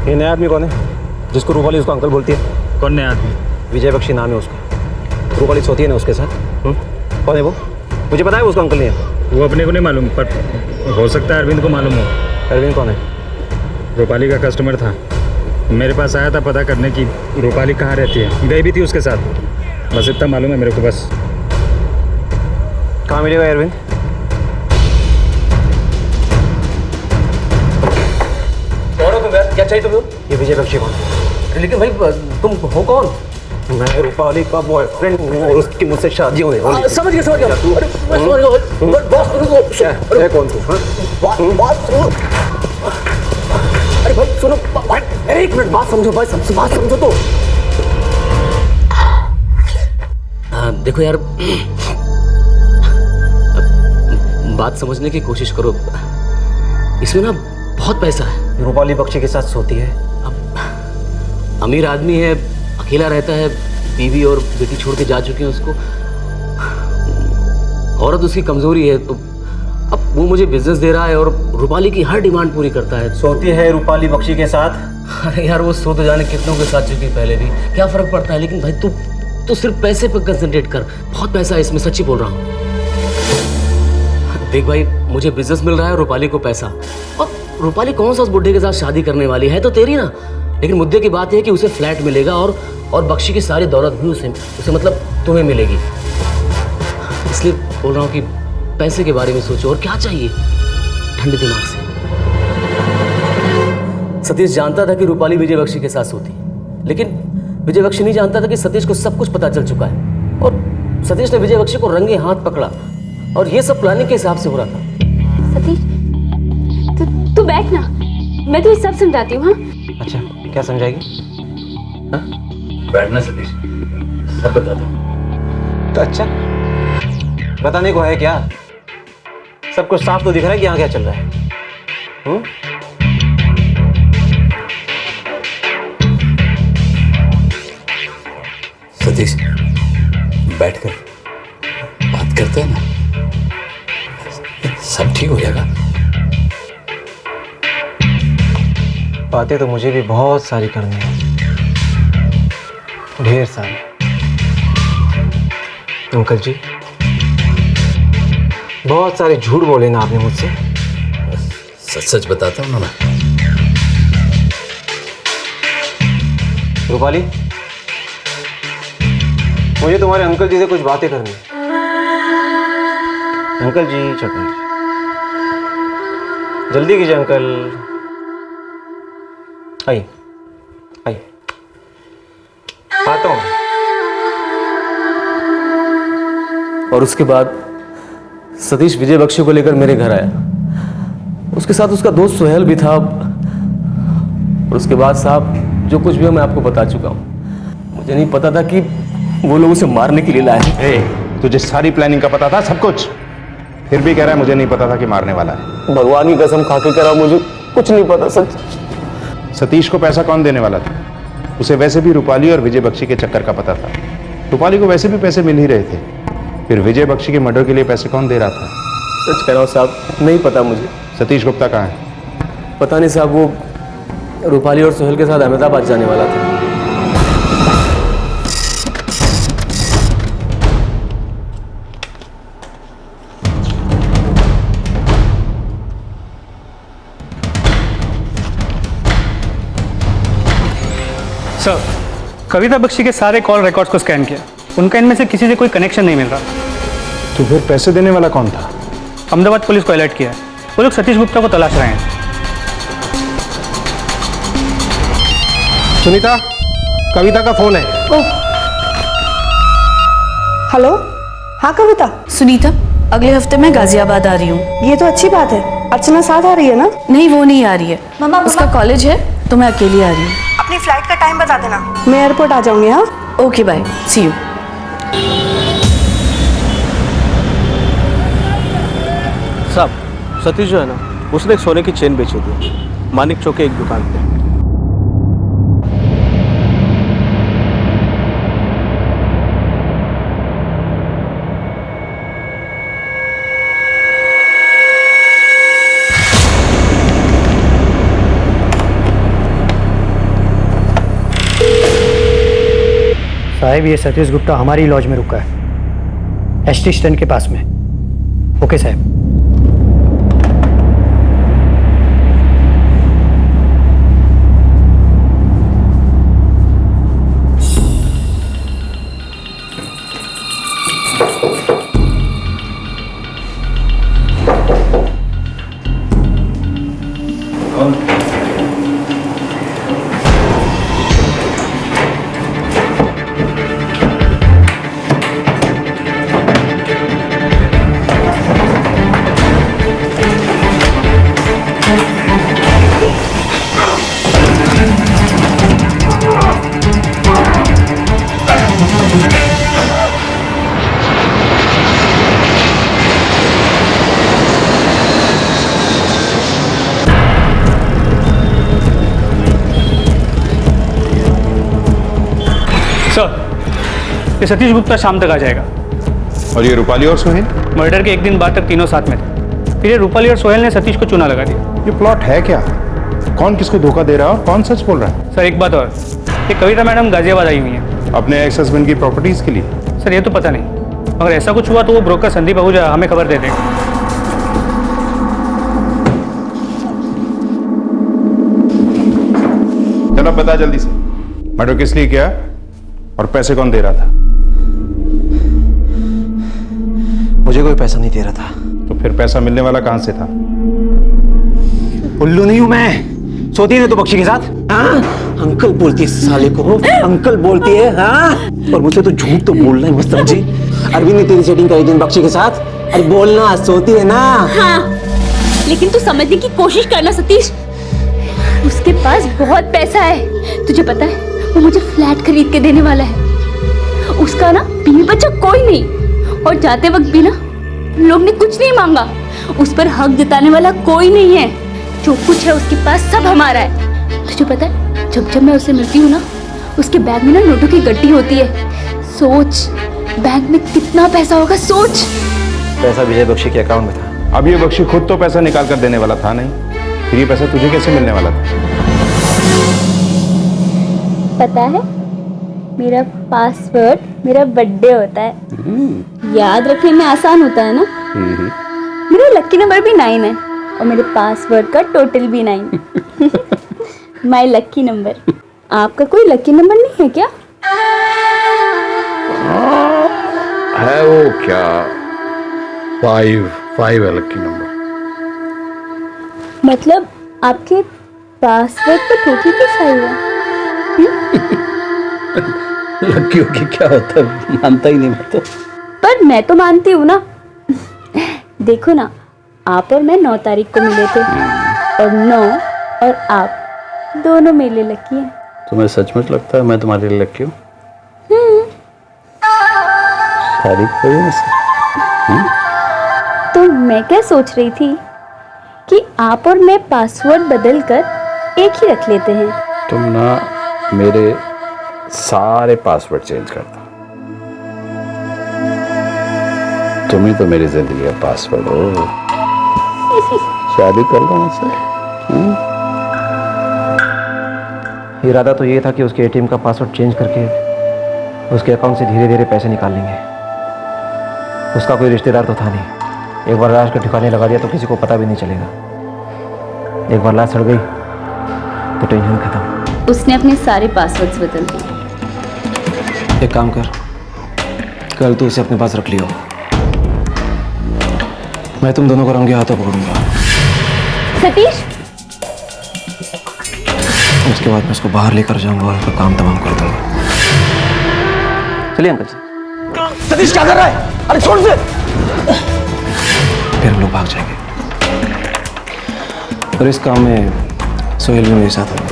ये नया आदमी कौन है जिसको रूपाली उसको अंकल बोलती है? कौन नया आदमी? विजय बख्शी नाम है उसका। रूपाली सोती है ना उसके साथ। कौन है वो? मुझे पता है वो उसका अंकल नहीं है। वो अपने को नहीं मालूम, पर हो सकता है अरविंद को मालूम हो। अरविंद कौन है? रूपाली का कस्टमर था, मेरे पास आया था पता करने की रूपाली कहाँ रहती है। गई भी थी उसके साथ, बस इतना मालूम है मेरे को। बस कहाँ मिलेगा अरविंद? कौन हो तुम यार? क्या चाहिए तुम्हें? ये विजय बख्शी कौन है? लेकिन भाई तुम हो कौन? मैं रूपाली का बॉयफ्रेंड हूँ और उसकी मुझसे शादी होने वाली। समझ गया समझ गया। अरे मैं समझ गया। बॉस रुको। है कौन तू? बात सुनो। अरे भाई सुनो, अरे एक मिनट बात समझो भाई, सबसे बात समझो तो। देखो यार, बात समझने की कोशिश करो। इसमें ना बहुत पैसा है। रूपाली बख्शी के साथ सोती है। अमीर आदमी है, अकेला रहता है, बीवी और बेटी छोड़ के जा चुके हैं उसको। औरत उसकी कमजोरी है, तो अब वो मुझे बिजनेस दे रहा है और रूपाली की हर डिमांड पूरी करता है। सोती है रूपाली बख्शी के साथ? अरे यार वो सो तो जाने कितनों के साथ चुकी पहले भी, क्या फर्क पड़ता है। लेकिन भाई तू सिर्फ पैसे पर कंसंट्रेट कर, बहुत पैसा है इसमें, सच्ची बोल रहा हूँ। देख भाई, मुझे बिजनेस मिल रहा है, रूपाली को पैसा। और रूपाली कौन सा उस बुढ़े के साथ शादी करने वाली है? तो तेरी ना। लेकिन मुद्दे की बात यह है कि उसे फ्लैट मिलेगा और बख्शी की सारी दौलत भी उसे मतलब तुम्हें मिलेगी। इसलिए बोल रहा हूँ कि पैसे के बारे में सोचो, और क्या चाहिए ठंडे दिमाग से। सतीश जानता था कि रूपाली विजय बख्शी के साथ सोती, लेकिन विजय बख्शी नहीं जानता था कि सतीश को सब कुछ पता चल चुका है और सतीश ने विजय बख्शी को रंगे हाथ पकड़ा, और ये सब प्लानिंग के हिसाब से हो रहा था। सतीश, तू बैठ ना, मैं तुझे सब समझाती हूँ। हाँ, अच्छा, क्या समझाएगी? बैठना सतीश, सब बता दो। तो अच्छा, बताने को है क्या? सब कुछ साफ तो दिख रहा है कि यहाँ क्या चल रहा है। सतीश, बैठकर बात करते हैं ना, सब ठीक हो जाएगा। बातें तो मुझे भी बहुत सारी करनी है, ढेर सारी। अंकल जी, बहुत सारे झूठ बोले ना आपने मुझसे। सच सच बताता हूँ ना मैं। रूपाली, मुझे तुम्हारे अंकल जी से कुछ बातें करनी है। अंकल जी, चटनी जल्दी कीजिए अंकल। आइए आइए, आता हूँ। और उसके बाद सतीश विजय बख्शी को लेकर मेरे घर आया। उसके साथ उसका दोस्त सुहेल भी था। और उसके बाद साहब, जो कुछ भी मैं आपको बता चुका हूँ। मुझे नहीं पता था कि वो लोग उसे मारने के लिए लाए हैं। तुझे सारी प्लानिंग का पता था, सब कुछ, फिर भी कह रहा है मुझे नहीं पता था कि मारने वाला है। भगवान की कसम खा के कह रहा हूं, मुझे कुछ नहीं पता सच। सतीश को पैसा कौन देने वाला था? उसे वैसे भी रूपाली और विजय बख्शी के चक्कर का पता था। रूपाली को वैसे भी पैसे मिल ही रहे थे, फिर विजय बख्शी के मर्डर के लिए पैसे कौन दे रहा था? सच कह रहा हूँ साहब, नहीं पता मुझे। सतीश गुप्ता कहाँ है? पता नहीं साहब, वो रूपाली और सुहेल के साथ अहमदाबाद जाने वाला था। सर, कविता बख्शी के सारे कॉल रिकॉर्ड्स को स्कैन किया, उनका इनमें से किसी से कोई कनेक्शन नहीं मिल रहा। तो फिर पैसे देने वाला कौन था? अहमदाबाद पुलिस को अलर्ट किया है, वो लोग सतीश गुप्ता को तलाश रहे हैं। सुनीता, कविता का फोन है। हेलो, हाँ कविता। सुनीता, अगले हफ्ते मैं गाजियाबाद आ रही हूँ। ये तो अच्छी बात है। अर्चना साथ आ रही है ना? नहीं, वो नहीं आ रही है। मम्मा, उसका कॉलेज है तो मैं अकेली आ रही हूँ। अपनी फ्लाइट का टाइम बता देना, मैं एयरपोर्ट आ जाऊंगी। हाँ, ओके, बाय, सी यू। साहब, सतीश जो है ना, उसने एक सोने की चेन बेची थी मानिक चौक के एक दुकान पे। साहब, ये सतीश गुप्ता हमारी लॉज में रुका है, एसटी स्टैंड के पास में। ओके साहब। सर, ये सतीश गुप्ता शाम तक आ जाएगा। और ये रूपाली और सोहेल? मर्डर के एक दिन बाद तक तीनों साथ में थे। फिर ये रूपाली और सोहेल ने सतीश को चूना लगा दिया। ये प्लॉट है क्या? कौन किसको धोखा दे रहा है और कौन सच बोल रहा है? सर, एक बात और, ये कविता मैडम गाजियाबाद आई हुई हैं। अपने एक्स हस्बैंड की प्रॉपर्टीज के लिए? सर, ये तो पता नहीं, अगर ऐसा कुछ हुआ तो वो ब्रोकर संदीप आहूजा हमें खबर दे देगा। चलो बता जल्दी से, मर्डर किस लिए किया और पैसे कौन दे रहा था? मुझे कोई पैसा नहीं दे रहा था। तो फिर पैसा मिलने वाला कहां से था? उल्लू नहीं हूं मैं। सोती है तो बख्शी के साथ। हाँ, अंकल बोलती है साले को, अंकल बोलती है। हाँ, और मुझसे तो झूठ तो बोलना है मत समझी। अरविंद ने तेरी सेटिंग करी दिन बख्शी के साथ। अरे बोलना, सोती है ना। हाँ, लेकिन तू समझने की कोशिश करना सतीश, उसके पास बहुत पैसा है। तुझे पता है, वो मुझे फ्लैट खरीद के देने वाला है। उसका ना बीवी बच्चा कोई नहीं, और जाते वक्त भी ना लोग ने कुछ नहीं मांगा। उस पर हक जताने वाला कोई नहीं है। जो कुछ है उसके पास सब हमारा है। तुझे पता है, जब जब मैं उससे मिलती हूँ ना, उसके बैग में ना नोटों की गड्डी होती है। सोच, बैग में कितना पैसा होगा, सोच। पैसा विजय बख्शी के अकाउंट में था। अब ये बख्शी खुद तो पैसा निकाल कर देने वाला था नहीं, फिर ये पैसा तुझे कैसे मिलने वाला था? पता है, मेरा पासवर्ड मेरा बर्थडे होता है। याद रखने में आसान होता है ना। मेरा लकी नंबर भी 9 है और मेरे पासवर्ड का टोटल भी 9। My lucky number. आपका कोई लकी नंबर नहीं है क्या? है वो क्या, 5 है लकी नंबर। मतलब आपके पासवर्ड का टोटल भी 5 है? लड़कियों की क्या होता है, मानता ही नहीं मैं तो। पर मैं तो मानती हूँ ना। देखो ना, आप और मैं 9 तारीख को मिले थे, और 9 और आप दोनों मेरे लकी हैं। तुम्हें सचमुच लगता है मैं तुम्हारे लिए लकी हूँ? शादी करोगे मुझसे? तो मैं क्या सोच रही थी कि आप और मैं पासवर्ड बदल कर एक ही रख लेते हैं। तुम ना मेरे सारे पासवर्ड चेंज कर दो। तुम ही तो मेरी जिंदगी का पासवर्ड हो। शादी कर लो मुझसे। इरादा तो ये था कि उसके एटीएम का पासवर्ड चेंज करके उसके अकाउंट से धीरे धीरे पैसे निकाल लेंगे। उसका कोई रिश्तेदार तो था नहीं। एक बार लाश के ठिकाने लगा दिया तो किसी को पता भी नहीं चलेगा। एक बार लाश सड़ गई तो टेंशन खत्म। उसने अपने सारे पासवर्ड्स बदल दिए। एक काम कर, कल तो इसे अपने पास रख लियो। मैं तुम दोनों को रंगे हाथों पकड़ूंगा। सतीश, उसके बाद मैं उसको बाहर लेकर जाऊंगा और उसका काम तमाम कर दूंगा। चलिए अंकल जी। सतीश क्या कर रहा है? अरे छोड़ से। फिर हम लोग भाग जाएंगे और इस काम में सोहेल भी मेरे साथ होगा,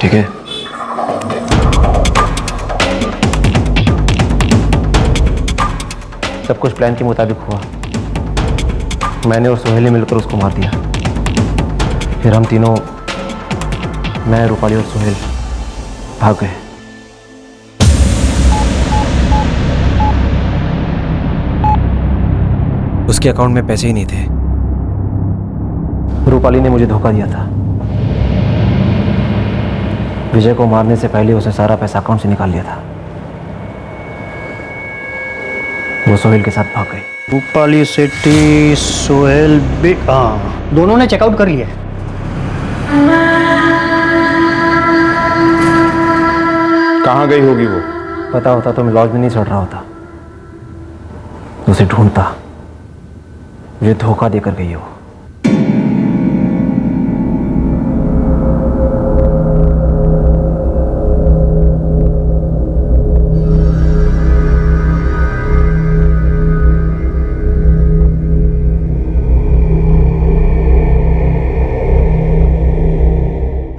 ठीक है? सब कुछ प्लान के मुताबिक हुआ। मैंने और सोहेल ने मिलकर उसको मार दिया। फिर हम तीनों, मैं, रूपाली और सोहेल भाग गए। उसके अकाउंट में पैसे ही नहीं थे। रूपाली ने मुझे धोखा दिया था। विजय को मारने से पहले उसने सारा पैसा अकाउंट से निकाल लिया था। वो सोहेल के साथ भाग गई। रूपाली सेठी, सोहेल भी, हाँ, दोनों ने चेकआउट कर लिया। कहाँ गई होगी वो? पता होता तो मैं लॉज में नहीं चढ़ रहा होता। उसे ढूंढता। मुझे धोखा देकर गई है वो।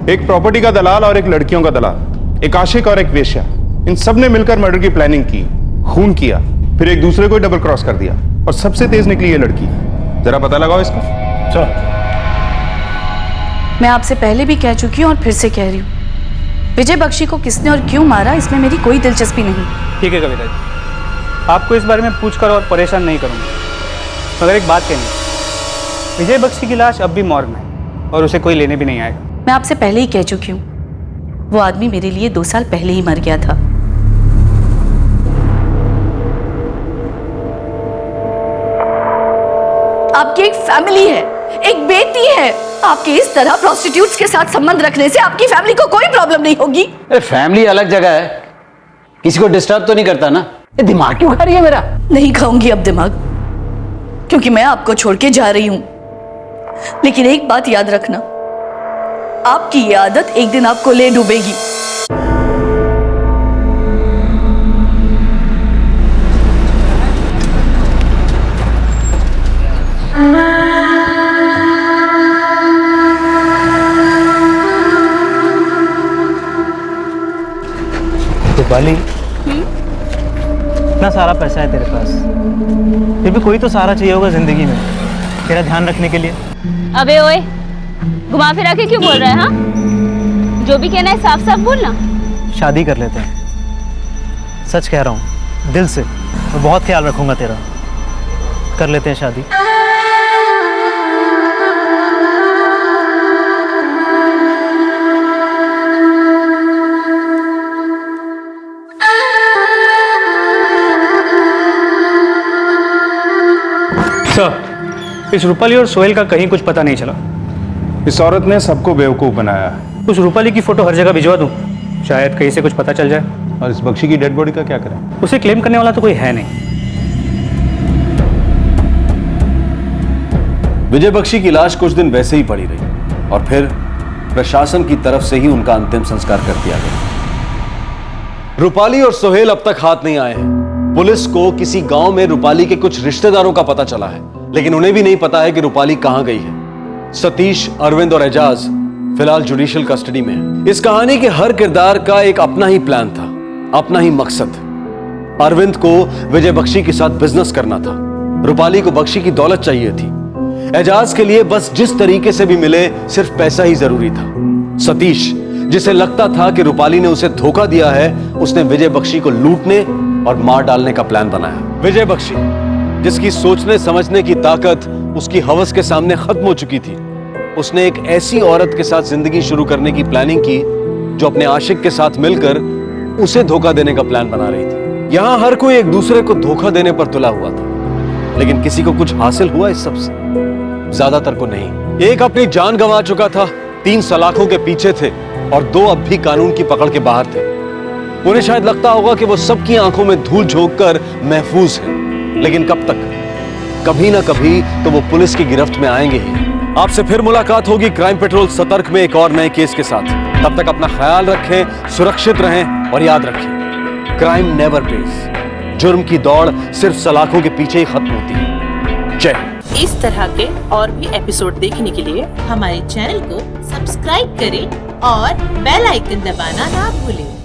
एक प्रॉपर्टी का दलाल और एक लड़कियों का दलाल, एक आशिक और एक वेश्या, इन सब ने मिलकर मर्डर की प्लानिंग की, खून किया, फिर एक दूसरे को डबल क्रॉस कर दिया और सबसे तेज निकली ये लड़की। जरा पता लगाओ इसका। चलो। मैं आपसे पहले भी कह चुकी हूँ और फिर से कह रही हूँ, विजय बख्शी को किसने और क्यों मारा इसमें मेरी कोई दिलचस्पी नहीं। ठीक है कविता जी, आपको इस बारे में पूछकर और परेशान नहीं करूँगा, मगर एक बात कहनी, विजय बख्शी की लाश अब भी मॉर्ग में है और उसे कोई लेने भी नहीं आएगा। मैं आपसे पहले ही कह चुकी हूँ, वो आदमी मेरे लिए 2 साल पहले ही मर गया था। आपकी एक फैमिली है, एक बेटी है। आपके इस तरह प्रोस्टिट्यूट्स के साथ संबंध रखने से आपकी फैमिली को कोई प्रॉब्लम नहीं होगी। अरे फैमिली अलग जगह है, किसी को डिस्टर्ब तो नहीं करता ना? ये दिमाग क्यों खा रही है मेरा? नहीं खाऊंगी अब दिमाग, क्योंकि मैं आपको छोड़ के जा रही हूं। लेकिन एक बात याद रखना, आपकी ये आदत एक दिन आपको ले डूबेगी। रूपाली, इतना सारा पैसा है तेरे पास, फिर भी कोई तो सहारा चाहिए होगा जिंदगी में तेरा ध्यान रखने के लिए। अबे ओए, घुमा फिरा के क्यों बोल रहा है? हाँ, जो भी कहना है साफ साफ बोलना। शादी कर लेते हैं, सच कह रहा हूँ, दिल से। मैं बहुत ख्याल रखूंगा तेरा। कर लेते हैं शादी। सर, इस रूपाली और सोहेल का कहीं कुछ पता नहीं चला। इस औरत ने सबको बेवकूफ बनाया है। उस रूपाली की फोटो हर जगह भिजवा दूं, शायद कहीं से कुछ पता चल जाए। और इस बख्शी की डेड बॉडी का क्या करें? उसे क्लेम करने वाला तो कोई है नहीं। विजय बख्शी की लाश कुछ दिन वैसे ही पड़ी रही और फिर प्रशासन की तरफ से ही उनका अंतिम संस्कार कर दिया गया। रूपाली और सोहेल अब तक हाथ नहीं आए हैं। पुलिस को किसी गांव में रूपाली के कुछ रिश्तेदारों का पता चला है, लेकिन उन्हें भी नहीं पता है कि रूपाली कहां गई है। सतीश, अरविंद और एजाज फिलहाल जुडिशियल कस्टडी में है। इस कहानी के हर किरदार का एक अपना ही प्लान था, अपना ही मकसद। अरविंद को विजय बख्शी के साथ बिजनेस करना था, रूपाली को बख्शी की दौलत चाहिए थी, एजाज के लिए बस जिस तरीके से भी मिले सिर्फ पैसा ही जरूरी था। सतीश, जिसे लगता था कि रूपाली ने उसे धोखा दिया है, उसने विजय बख्शी को लूटने और मार डालने का प्लान बनाया। विजय बख्शी, जिसकी सोचने समझने की ताकत उसकी हवस के सामने खत्म हो चुकी थी, उसने एक ऐसी औरत के साथ जिंदगी शुरू करने की प्लानिंग की जो अपने आशिक के साथ मिलकर उसे धोखा देने का प्लान बना रही थी। यहां हर कोई एक दूसरे को धोखा देने पर तुला हुआ था, लेकिन किसी को कुछ हासिल हुआ इस सब से? ज्यादातर को नहीं। एक अपनी जान गंवा चुका था, 3 सलाखों के पीछे थे और 2 अब भी कानून की पकड़ के बाहर थे। उन्हें शायद लगता होगा कि वो सबकी आंखों में धूल झोंककर महफूज है, लेकिन कब तक? कभी ना कभी तो वो पुलिस की गिरफ्त में आएंगे ही। आपसे फिर मुलाकात होगी क्राइम पेट्रोल सतर्क में एक और नए केस के साथ। तब तक अपना ख्याल रखें, सुरक्षित रहें और याद रखें, क्राइम नेवर पेज। जुर्म की दौड़ सिर्फ सलाखों के पीछे ही खत्म होती है। जय हिंद। इस तरह के और भी एपिसोड देखने के लिए हमारे चैनल को सब्सक्राइब करें और बेल आइकन दबाना ना भूलें।